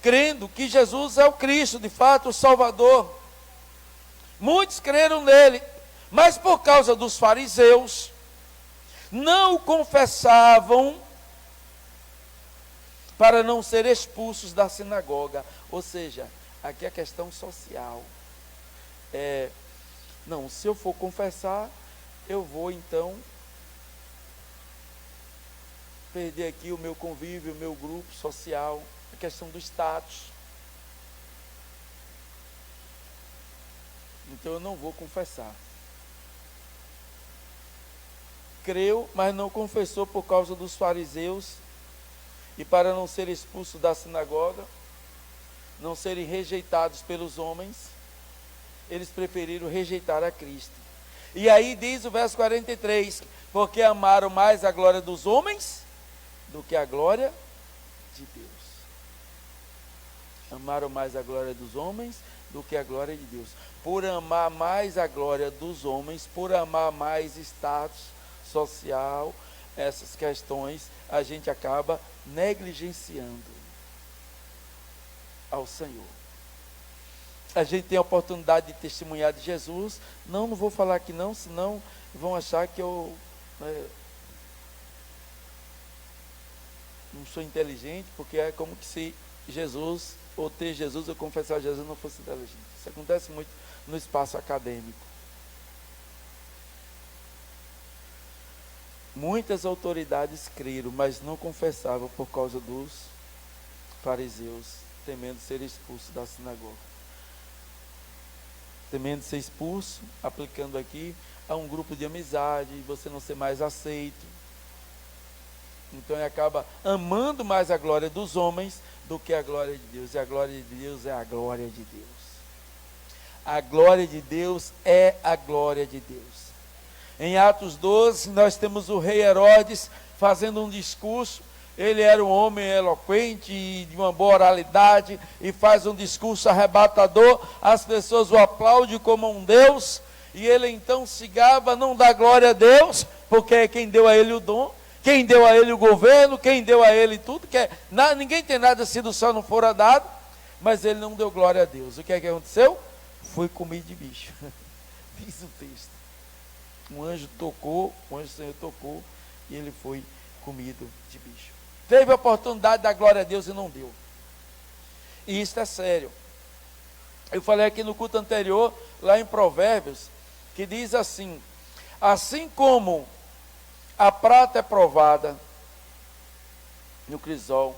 crendo que Jesus é o Cristo, de fato o Salvador. Muitos creram nele, mas por causa dos fariseus, não o confessavam para não ser expulsos da sinagoga. Ou seja, aqui é a questão social. Não, se eu for confessar, eu vou então perder aqui o meu convívio, o meu grupo social, a questão do status. Então eu não vou confessar. Creu, mas não confessou por causa dos fariseus, e para não ser expulso da sinagoga, não serem rejeitados pelos homens, eles preferiram rejeitar a Cristo. E aí diz o verso 43, porque amaram mais a glória dos homens do que a glória de Deus. Amaram mais a glória dos homens do que a glória de Deus. Por amar mais a glória dos homens, por amar mais status social, essas questões, a gente acaba negligenciando ao Senhor. A gente tem a oportunidade de testemunhar de Jesus. Não vou falar aqui não, senão vão achar que eu não sou inteligente, porque é como que se Jesus, ou ter Jesus, ou confessar Jesus, não fosse inteligente. Isso acontece muito no espaço acadêmico. Muitas autoridades creram, mas não confessavam por causa dos fariseus, temendo ser expulsos da sinagoga. Temendo ser expulso, aplicando aqui a um grupo de amizade, você não ser mais aceito. Então ele acaba amando mais a glória dos homens do que a glória de Deus. E a glória de Deus é a glória de Deus. A glória de Deus é a glória de Deus. Em Atos 12, nós temos o rei Herodes fazendo um discurso. Ele era um homem eloquente e de uma boa oralidade, e faz um discurso arrebatador. As pessoas o aplaudem como um Deus, e ele então se gaba, não dá glória a Deus, porque é quem deu a ele o dom, quem deu a ele o governo, quem deu a ele tudo, ninguém tem nada se do céu não fora dado, mas ele não deu glória a Deus. O que é que aconteceu? Foi comido de bicho. Diz o texto. Um anjo do Senhor tocou, e ele foi comido de bicho. Teve a oportunidade de dar glória a Deus e não deu. E isso é sério. Eu falei aqui no culto anterior, lá em Provérbios, que diz assim: assim como a prata é provada no crisol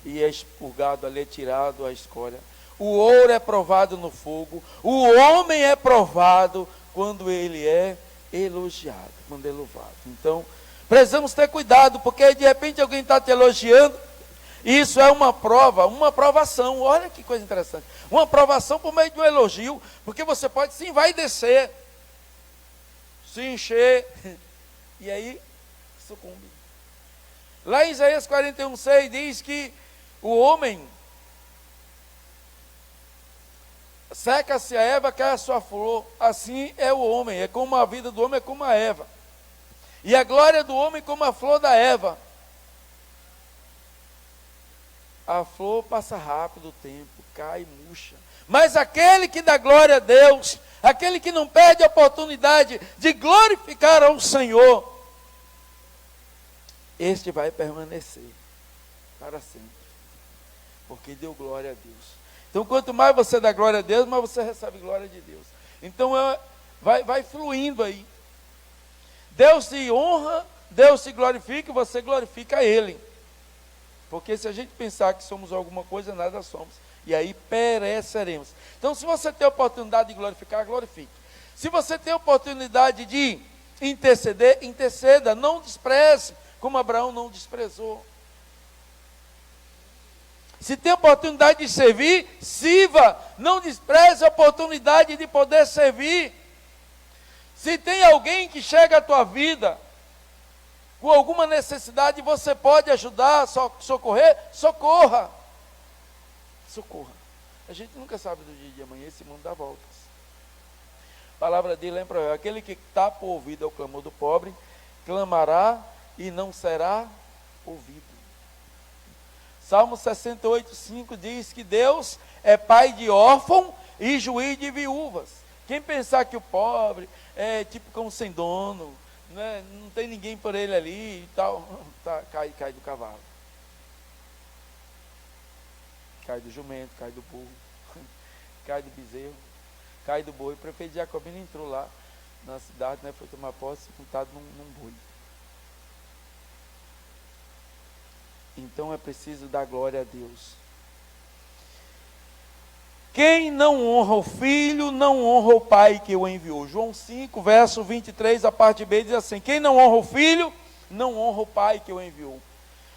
e é expurgado, ali é tirado a escória, o ouro é provado no fogo, o homem é provado quando ele é elogiado, quando é louvado. Então, precisamos ter cuidado, porque de repente alguém está te elogiando, isso é uma prova, uma aprovação. Olha que coisa interessante, uma aprovação por meio de um elogio, porque você pode se envaidecer, se encher, e aí sucumbe. Lá em Isaías 41:6 diz que o homem seca-se a erva, cai a sua flor. Assim é o homem, é como a vida do homem, é como a erva, e a glória do homem como a flor da erva. A flor passa rápido o tempo, cai, murcha, mas aquele que dá glória a Deus, aquele que não perde a oportunidade de glorificar ao Senhor, este vai permanecer para sempre, porque deu glória a Deus. Então, quanto mais você dá glória a Deus, mais você recebe glória de Deus. Então, vai fluindo aí. Deus te honra, Deus te glorifica e você glorifica a Ele. Porque se a gente pensar que somos alguma coisa, nada somos. E aí pereceremos. Então, se você tem a oportunidade de glorificar, glorifique. Se você tem a oportunidade de interceder, interceda. Não despreze, como Abraão não desprezou. Se tem a oportunidade de servir, sirva. Não despreze a oportunidade de poder servir. Se tem alguém que chega à tua vida com alguma necessidade, você pode ajudar, socorrer, socorra. Socorra. A gente nunca sabe do dia de amanhã, esse mundo dá voltas. A palavra dele é em Provérbios: aquele que tapa o ouvido ao clamor do pobre, clamará e não será ouvido. Salmo 68:5 diz que Deus é pai de órfão e juiz de viúvas. Quem pensar que o pobre é tipo como sem dono, né, não tem ninguém por ele ali e tal, cai do cavalo. Cai do jumento, cai do burro, cai do bezerro, cai do boi. O prefeito Jacobino entrou lá na cidade, né, foi tomar posse, montado num boi. Então é preciso dar glória a Deus. Quem não honra o filho, não honra o pai que o enviou. João 5, verso 23, a parte B diz assim: quem não honra o filho, não honra o pai que o enviou.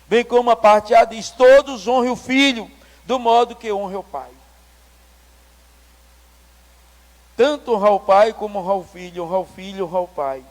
Bem como a parte A diz: todos honrem o filho, do modo que honre o pai. Tanto honrar o pai como honrar o filho, honrar o pai.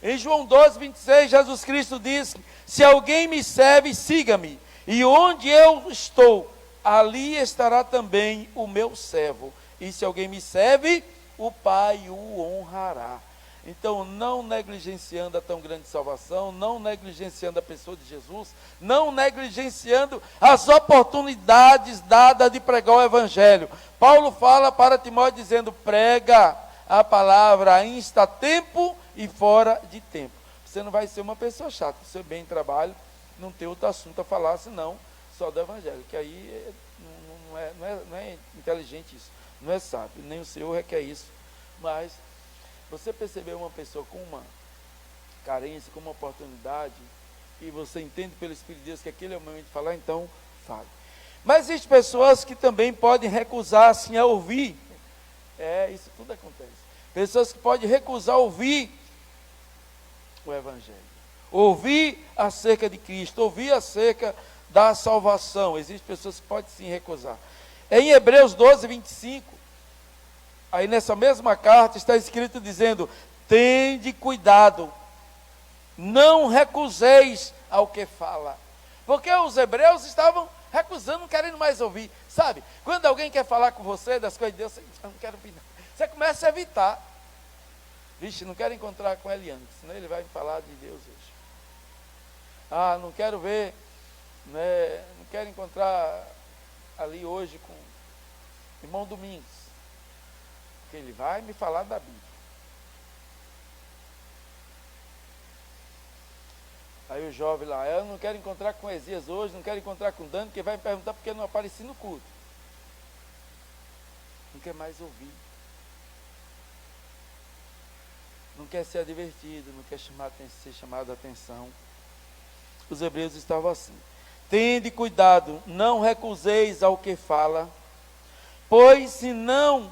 Em João 12, 26, Jesus Cristo diz: se alguém me serve, siga-me, e onde eu estou, ali estará também o meu servo. E se alguém me serve, o Pai o honrará. Então, não negligenciando a tão grande salvação, não negligenciando a pessoa de Jesus, não negligenciando as oportunidades dadas de pregar o Evangelho. Paulo fala para Timóteo dizendo: prega a palavra em está tempo e fora de tempo. Você não vai ser uma pessoa chata, você bem trabalha, não tem outro assunto a falar, senão só do Evangelho, que aí não é inteligente isso, não é sábio, nem o Senhor requer isso. Mas você percebeu uma pessoa com uma carência, com uma oportunidade, e você entende pelo Espírito de Deus que aquele é o momento de falar, então fale. Mas existem pessoas que também podem recusar-se a ouvir. Isso tudo acontece. Pessoas que podem recusar ouvir o Evangelho, ouvir acerca de Cristo, ouvir acerca da salvação. Existem pessoas que podem sim recusar. Em Hebreus 12, 25, aí nessa mesma carta está escrito dizendo: tende cuidado, não recuseis ao que fala. Porque os hebreus estavam recusando, não querendo mais ouvir. Sabe, quando alguém quer falar com você das coisas de Deus, você não quer ouvir não. Você começa a evitar. Vixe, não quero encontrar com Eliane, senão ele vai me falar de Deus hoje. Ah, não quero ver, né, não quero encontrar ali hoje com o irmão Domingos, porque ele vai me falar da Bíblia. Aí o jovem lá: eu não quero encontrar com Esias hoje, não quero encontrar com Dani, porque vai me perguntar porque eu não apareci no culto. Não quer mais ouvir. Não quer ser advertido, não quer ser chamado a atenção. Os hebreus estavam assim: tende cuidado, não recuseis ao que fala, pois se não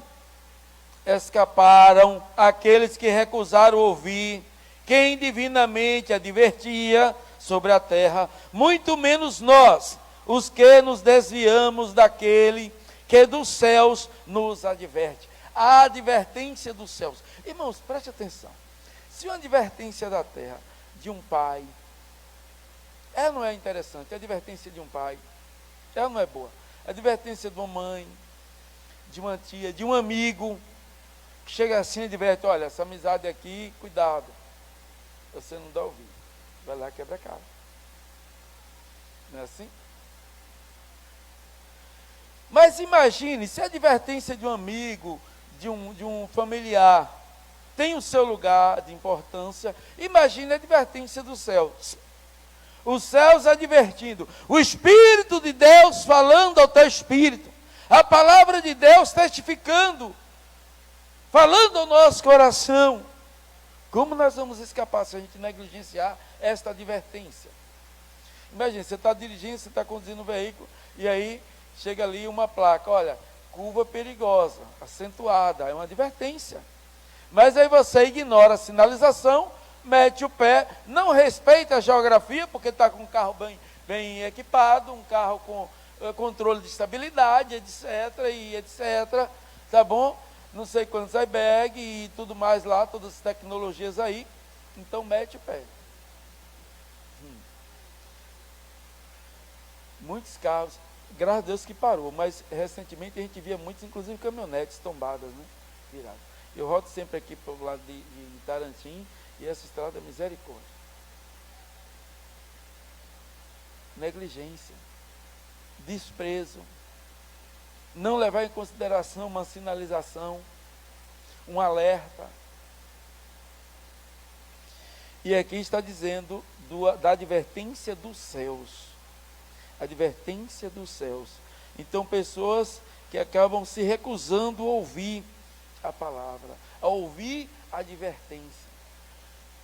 escaparam aqueles que recusaram ouvir quem divinamente advertia sobre a terra, muito menos nós, os que nos desviamos daquele que dos céus nos adverte. A advertência dos céus. Irmãos, preste atenção. Se uma advertência da terra, de um pai, ela não é interessante. A advertência de um pai, ela não é boa. A advertência de uma mãe, de uma tia, de um amigo, que chega assim e adverte: olha, essa amizade aqui, cuidado, você não dá ouvido, vai lá, quebra a cara. Não é assim? Mas imagine, se a advertência de um amigo, de um familiar, tem o seu lugar de importância, imagine a advertência dos céus. Os céus advertindo, o Espírito de Deus falando ao teu espírito, a palavra de Deus testificando, falando ao nosso coração. Como nós vamos escapar se a gente negligenciar esta advertência? Imagina, você está dirigindo, você está conduzindo um veículo, e aí chega ali uma placa, olha, curva perigosa, acentuada, é uma advertência. Mas aí você ignora a sinalização, mete o pé, não respeita a geografia, porque está com um carro bem equipado, um carro com controle de estabilidade, etc, tá bom? Não sei quantos airbag e tudo mais lá, todas as tecnologias aí, então mete o pé. Muitos carros, graças a Deus que parou, mas recentemente a gente via muitos, inclusive caminhonetes tombadas, né? Viradas. Eu rodo sempre aqui para o lado de Tarantim, e essa estrada é misericórdia. Negligência, desprezo, não levar em consideração uma sinalização, um alerta. E aqui está dizendo da advertência dos céus. Advertência dos céus. Então, pessoas que acabam se recusando a ouvir a palavra, a ouvir a advertência.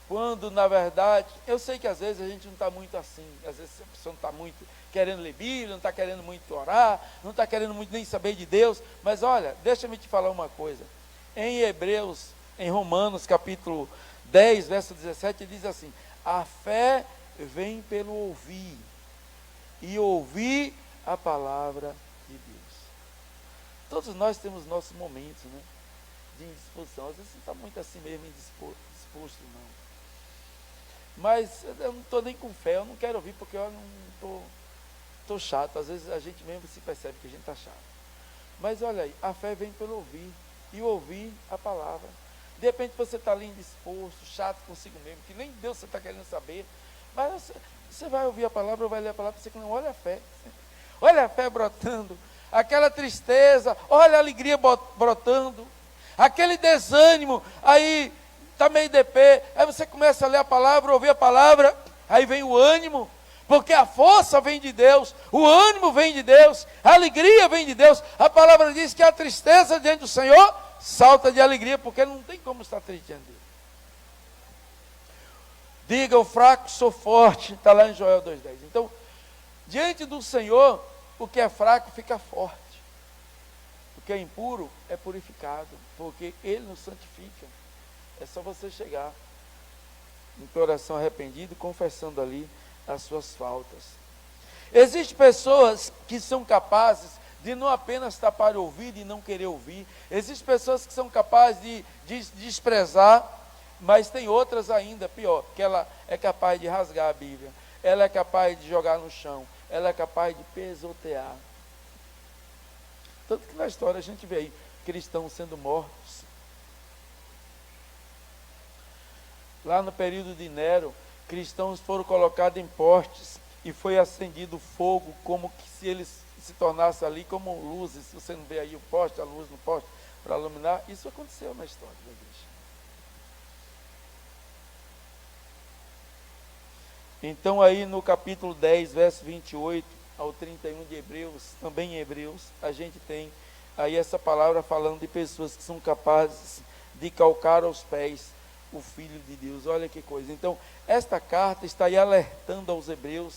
Quando, na verdade, eu sei que às vezes a gente não está muito assim, às vezes a pessoa não está muito querendo ler Bíblia, não está querendo muito orar, não está querendo muito nem saber de Deus, mas olha, deixa-me te falar uma coisa. Em Hebreus, em Romanos, capítulo 10, verso 17, diz assim: a fé vem pelo ouvir, e ouvir a palavra de Deus. Todos nós temos nossos momentos, né, de indisposição. Às vezes não está muito assim mesmo disposto, não. Mas eu não estou nem com fé, eu não quero ouvir porque eu não estou chato. Às vezes a gente mesmo se percebe que a gente está chato. Mas olha aí, a fé vem pelo ouvir, e ouvir a palavra. De repente você está ali indisposto, chato consigo mesmo, que nem Deus você está querendo saber, mas você vai ouvir a palavra, ou vai ler a palavra, você não, olha a fé. Olha a fé brotando, aquela tristeza, olha a alegria brotando, aquele desânimo, aí está meio deprê, aí você começa a ler a palavra, ouvir a palavra, aí vem o ânimo, porque a força vem de Deus, o ânimo vem de Deus, a alegria vem de Deus. A palavra diz que a tristeza diante do Senhor salta de alegria, porque não tem como estar triste diante dele. Diga, o fraco sou forte, está lá em Joel 2,10. Então, diante do Senhor, o que é fraco fica forte, o que é impuro é purificado, porque Ele nos santifica. É só você chegar em coração arrependido, confessando ali as suas faltas. Existem pessoas que são capazes de não apenas tapar o ouvido e não querer ouvir. Existem pessoas que são capazes de desprezar, mas tem outras ainda, pior, que ela é capaz de rasgar a Bíblia, ela é capaz de jogar no chão, ela é capaz de pisotear. Tanto que na história a gente vê aí cristãos sendo mortos. Lá no período de Nero, cristãos foram colocados em postes e foi acendido fogo, como que se eles se tornassem ali como luzes. Você não vê aí o poste, a luz no poste para iluminar? Isso aconteceu na história da igreja. Então aí no capítulo 10, verso 28 ao 31 de Hebreus, também em Hebreus, a gente tem aí essa palavra falando de pessoas que são capazes de calcar aos pés o Filho de Deus. Olha que coisa. Então, esta carta está aí alertando aos hebreus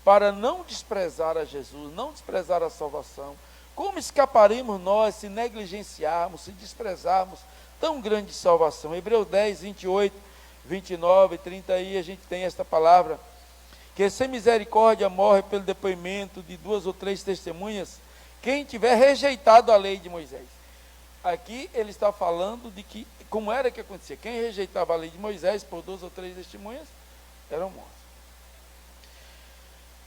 para não desprezar a Jesus, não desprezar a salvação. Como escaparemos nós se negligenciarmos, se desprezarmos tão grande salvação? Hebreus 10, 28, 29, 30, aí a gente tem esta palavra, que sem misericórdia morre pelo depoimento de 2 ou 3 testemunhas, quem tiver rejeitado a lei de Moisés. Aqui ele está falando de que, como era que acontecia? Quem rejeitava a lei de Moisés por 2 ou 3 testemunhas, eram mortos.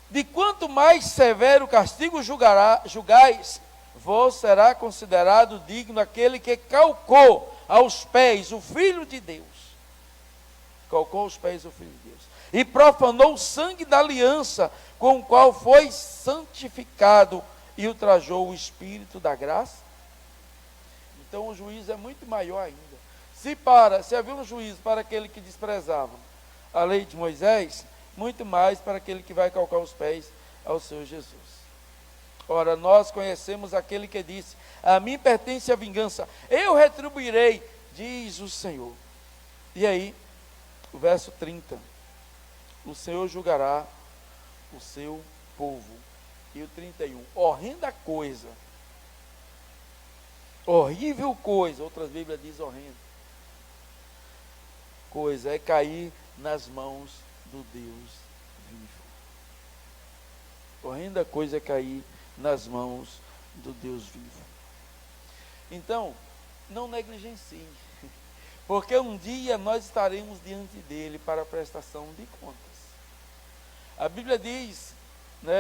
De quanto mais severo castigo julgais, vos será considerado digno aquele que calcou aos pés o Filho de Deus. Calcou aos pés o Filho de Deus. E profanou o sangue da aliança, com o qual foi santificado e ultrajou o Espírito da graça. Então o juízo é muito maior ainda. Se havia um juízo para aquele que desprezava a lei de Moisés, muito mais para aquele que vai calcar os pés ao Senhor Jesus. Ora, nós conhecemos aquele que disse: a mim pertence a vingança, eu retribuirei, diz o Senhor. E aí, o verso 30, o Senhor julgará o seu povo. E o 31, horrenda coisa, horrível coisa, outras Bíblias dizem horrenda coisa, é cair nas mãos do Deus vivo. Horrenda coisa é cair nas mãos do Deus vivo. Então, não negligencie, porque um dia nós estaremos diante dele para a prestação de contas. A Bíblia diz,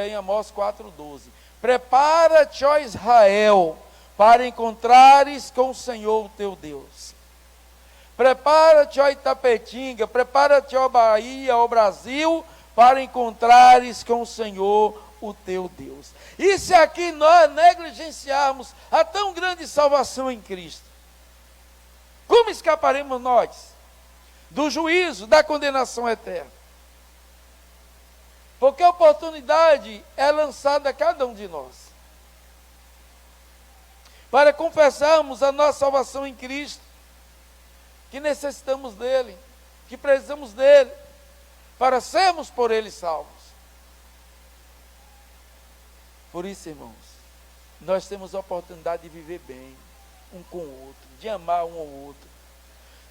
em Amós 4,12, prepara-te, ó Israel, para encontrares com o Senhor o teu Deus. Prepara-te, ó Itapetinga, prepara-te, ó Bahia, ó Brasil, para encontrares com o Senhor o teu Deus. E se aqui nós negligenciarmos a tão grande salvação em Cristo, como escaparemos nós do juízo, da condenação eterna? Porque a oportunidade é lançada a cada um de nós para confessarmos a nossa salvação em Cristo, que necessitamos dele, que precisamos dele, para sermos por ele salvos. Por isso, irmãos, nós temos a oportunidade de viver bem um com o outro, de amar um ao outro.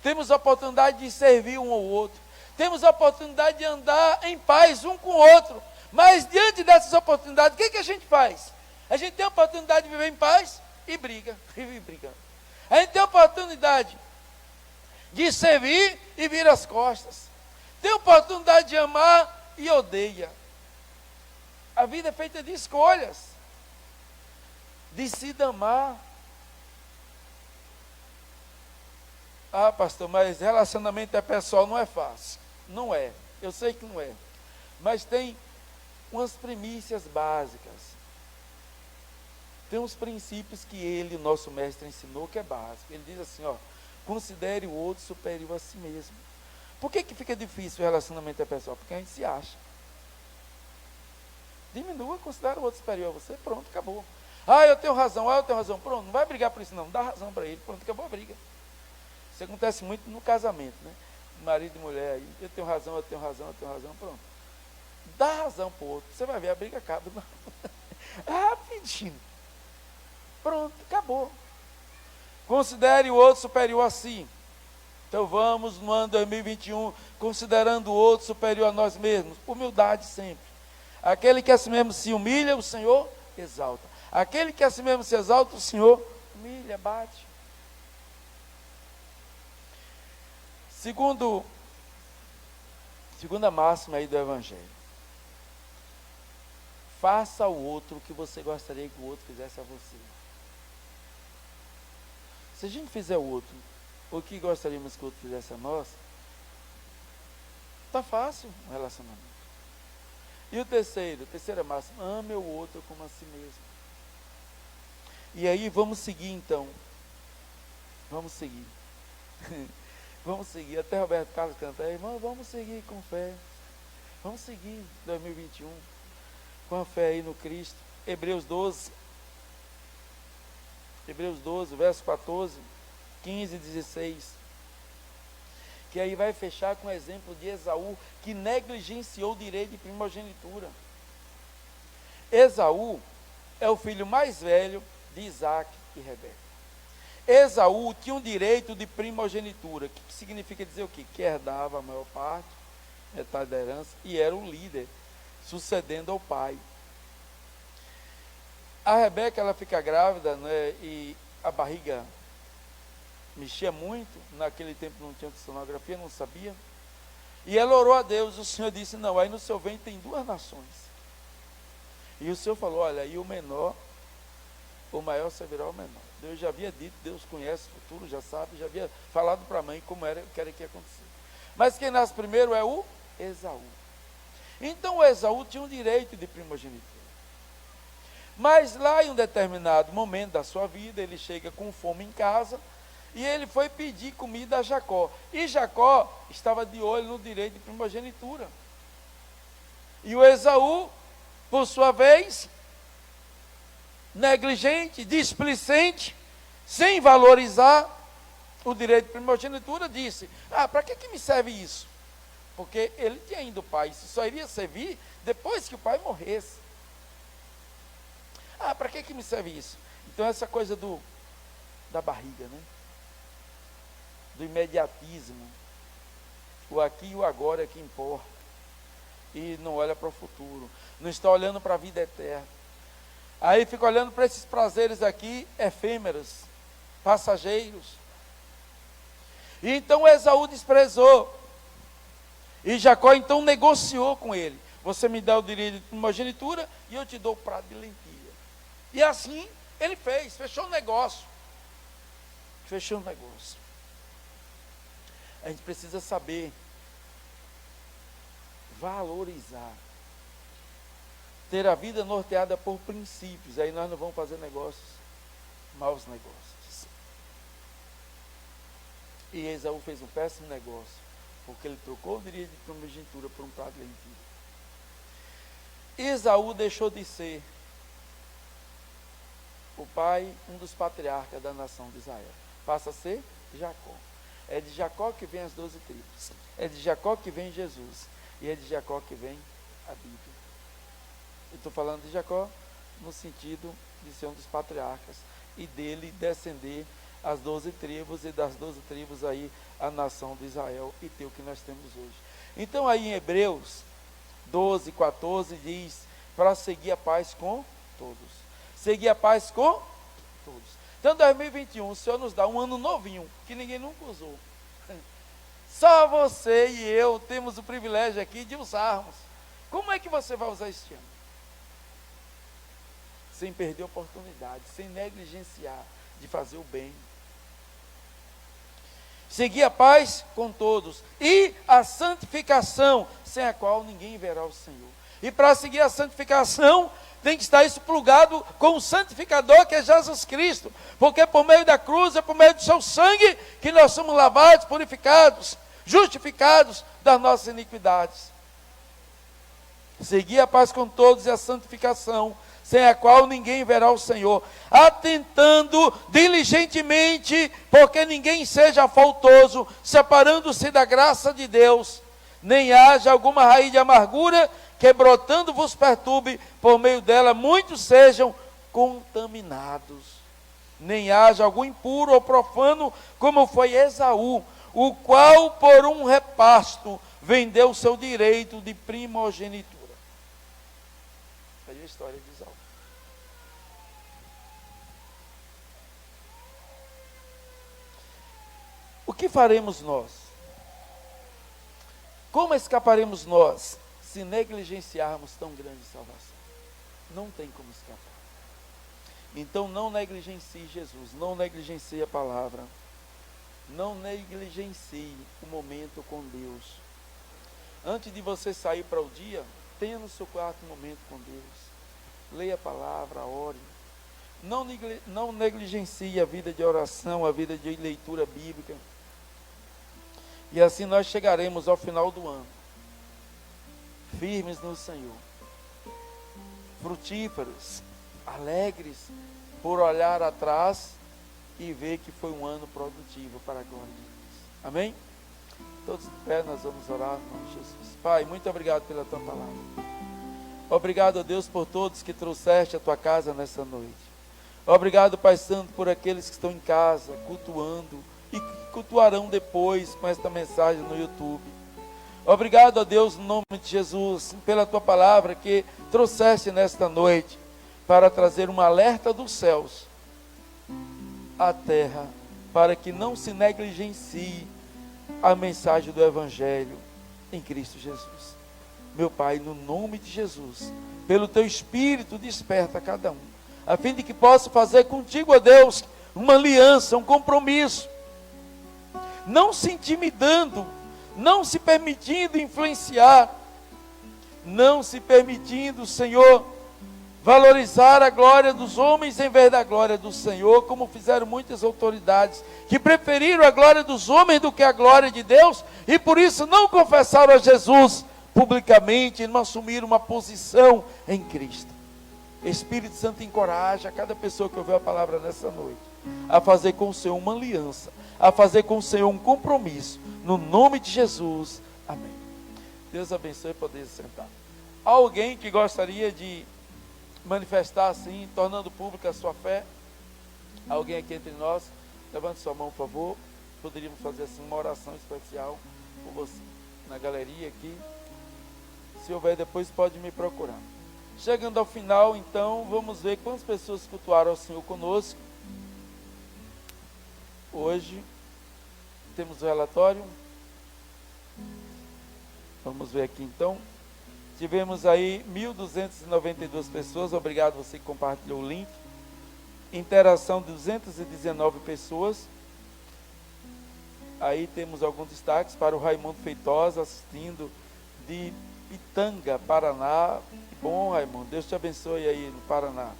Temos a oportunidade de servir um ao outro. Temos a oportunidade de andar em paz um com o outro. Mas diante dessas oportunidades, o que a gente faz? A gente tem a oportunidade de viver em paz e briga, vive brigando. A gente tem a oportunidade de servir e vira as costas. Tem a oportunidade de amar e odeia. A vida é feita de escolhas. Decida amar. Ah, pastor, mas relacionamento pessoal não é fácil. Não é, eu sei que não é. Mas tem umas primícias básicas. Tem uns princípios que ele, nosso mestre, ensinou que é básico. Ele diz assim, considere o outro superior a si mesmo. Por que fica difícil o relacionamento pessoal? Porque a gente se acha. Diminua, considera o outro superior a você, pronto, acabou. Eu tenho razão, pronto, não vai brigar por isso não, dá razão para ele, pronto, acabou a briga. Isso acontece muito no casamento, né? Marido e mulher aí, eu tenho razão, pronto. Dá razão para o outro, você vai ver, a briga acaba. Rapidinho. Pronto, acabou. Considere o outro superior a si. Então vamos no ano 2021, considerando o outro superior a nós mesmos. Humildade sempre. Aquele que a si mesmo se humilha, o Senhor exalta. Aquele que a si mesmo se exalta, o Senhor humilha, bate. Segunda máxima aí do Evangelho. Faça ao outro o que você gostaria que o outro fizesse a você. Se a gente fizer ao outro o que gostaríamos que o outro fizesse a nós, está fácil o relacionamento. E terceira máxima, ame o outro como a si mesmo. E aí vamos seguir então. Vamos seguir. Vamos seguir. Até Roberto Carlos canta, irmão, vamos seguir com fé. Vamos seguir 2021 com a fé aí no Cristo. Hebreus 12, verso 14, 15 e 16. Que aí vai fechar com o exemplo de Esaú, que negligenciou o direito de primogenitura. Esaú é o filho mais velho de Isaac e Rebeca. Esaú tinha um direito de primogenitura, que significa dizer o quê? Que herdava a maior parte, metade da herança, e era um líder, sucedendo ao pai. A Rebeca, ela fica grávida, né, e a barriga mexia muito, naquele tempo não tinha sonografia, não sabia, e ela orou a Deus, o Senhor disse, não, aí no seu ventre tem 2 nações, e o Senhor falou, olha, aí o maior servirá ao menor. Deus já havia dito, Deus conhece o futuro, já sabe, já havia falado para a mãe como era que ia acontecer. Mas quem nasce primeiro é o Esaú. Então o Esaú tinha um direito de primogenitura. Mas lá em um determinado momento da sua vida, ele chega com fome em casa, e ele foi pedir comida a Jacó. E Jacó estava de olho no direito de primogenitura. E o Esaú, por sua vez, negligente, displicente, sem valorizar, o direito de primogenitura, disse: para que me serve isso? Porque ele tinha ainda o pai, isso só iria servir depois que o pai morresse. Para que me serve isso? Então essa coisa da barriga, né? Do imediatismo, o aqui e o agora é que importa, e não olha para o futuro, não está olhando para a vida eterna. Aí fica olhando para esses prazeres aqui, efêmeros, passageiros. E então Esaú desprezou, e Jacó então negociou com ele: você me dá o direito de primogenitura e eu te dou o prato de lentilha. E assim ele fez, fechou o negócio. Fechou o negócio. A gente precisa saber valorizar, ter a vida norteada por princípios. Aí nós não vamos fazer negócios, maus negócios. E Esaú fez um péssimo negócio, porque ele trocou o direito de primogenitura por um prato de lentilha. Esaú deixou de ser o pai, um dos patriarcas da nação de Israel. Passa a ser Jacó. É de Jacó que vem as 12 tribos. É de Jacó que vem Jesus. E é de Jacó que vem a Bíblia. Eu estou falando de Jacó no sentido de ser um dos patriarcas e dele descender as 12 tribos, e das 12 tribos aí a nação de Israel, e ter o que nós temos hoje. Então aí em Hebreus 12, 14 diz: para seguir a paz com todos. Seguir a paz com todos. Então 2021 o Senhor nos dá um ano novinho, que ninguém nunca usou. Só você e eu temos o privilégio aqui de usarmos. Como é que você vai usar este ano? Sem perder oportunidade, sem negligenciar de fazer o bem. Seguir a paz com todos e a santificação, sem a qual ninguém verá o Senhor. E para seguir a santificação, tem que estar isso plugado com o santificador, que é Jesus Cristo, porque por meio da cruz, é por meio do seu sangue, que nós somos lavados, purificados, justificados das nossas iniquidades. Seguir a paz com todos e a santificação, sem a qual ninguém verá o Senhor, atentando diligentemente, porque ninguém seja faltoso, separando-se da graça de Deus, nem haja alguma raiz de amargura, que brotando vos perturbe, por meio dela muitos sejam contaminados. Nem haja algum impuro ou profano, como foi Esaú, o qual por um repasto vendeu seu direito de primogenitura. Aí a história de Esaú. O que faremos nós? Como escaparemos nós se negligenciarmos tão grande salvação? Não tem como escapar. Então não negligencie Jesus, não negligencie a palavra, não negligencie o momento com Deus. Antes de você sair para o dia, tenha no seu quarto um momento com Deus. Leia a palavra, ore. Não negligencie a vida de oração, a vida de leitura bíblica. E assim nós chegaremos ao final do ano, firmes no Senhor, frutíferos, alegres, por olhar atrás e ver que foi um ano produtivo para a glória de Deus. Amém? Todos de pé, nós vamos orar em nome de Jesus. Pai, muito obrigado pela tua palavra. Obrigado, Deus, por todos que trouxeste a tua casa nessa noite. Obrigado, Pai Santo, por aqueles que estão em casa, cultuando, e que cultuarão depois com esta mensagem no YouTube. Obrigado a Deus, no nome de Jesus, pela tua palavra que trouxeste nesta noite, para trazer um alerta dos céus à terra, para que não se negligencie a mensagem do Evangelho em Cristo Jesus. Meu Pai, no nome de Jesus, pelo teu Espírito, desperta cada um, a fim de que possa fazer contigo, ó Deus, uma aliança, um compromisso, não se intimidando, não se permitindo influenciar, não se permitindo, Senhor, valorizar a glória dos homens em vez da glória do Senhor, como fizeram muitas autoridades, que preferiram a glória dos homens do que a glória de Deus, e por isso não confessaram a Jesus publicamente, e não assumiram uma posição em Cristo. Espírito Santo, encoraja cada pessoa que ouviu a palavra nessa noite, a fazer com o Senhor uma aliança, a fazer com o Senhor um compromisso, no nome de Jesus, amém. Deus abençoe e poder sentar. Alguém que gostaria de manifestar assim, tornando pública a sua fé? Alguém aqui entre nós? Levante sua mão, por favor. Poderíamos fazer assim uma oração especial por você, na galeria aqui. Se houver depois, pode me procurar. Chegando ao final, então, vamos ver quantas pessoas cultuaram ao Senhor conosco. Hoje, temos o relatório. Vamos ver aqui, então. Tivemos aí 1.292 pessoas. Obrigado você que compartilhou o link. Interação de 219 pessoas. Aí temos alguns destaques para o Raimundo Feitosa, assistindo de Pitanga, Paraná. Bom, Raimundo, Deus te abençoe aí no Paraná.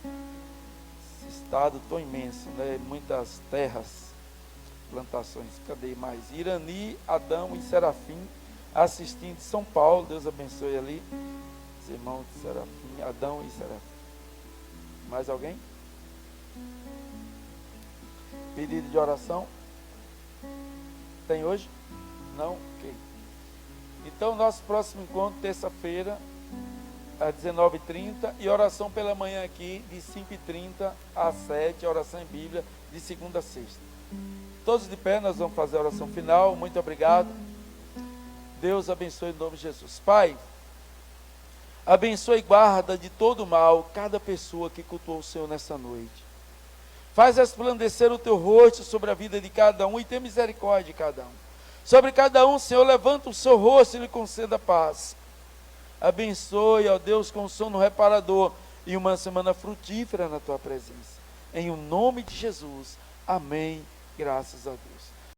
Esse estado tão imenso, né? Muitas terras, plantações. Cadê mais? Irani, Adão e Serafim, assistindo de São Paulo. Deus abençoe ali. Os irmãos de Serafim, Adão e Serafim. Mais alguém? Pedido de oração? Tem hoje? Não? Ok. Então, nosso próximo encontro, terça-feira, às 19h30, e oração pela manhã aqui, de 5h30 às 7h, oração em Bíblia, de segunda a sexta. Todos de pé, nós vamos fazer a oração final. Muito obrigado. Deus abençoe em nome de Jesus. Pai, abençoe e guarda de todo mal cada pessoa que cultuou o Senhor nessa noite. Faz resplandecer o teu rosto sobre a vida de cada um e tenha misericórdia de cada um. Sobre cada um, Senhor, levanta o seu rosto e lhe conceda paz. Abençoe, ó Deus, com sono reparador e uma semana frutífera na tua presença. Em o nome de Jesus. Amém. Graças a Deus.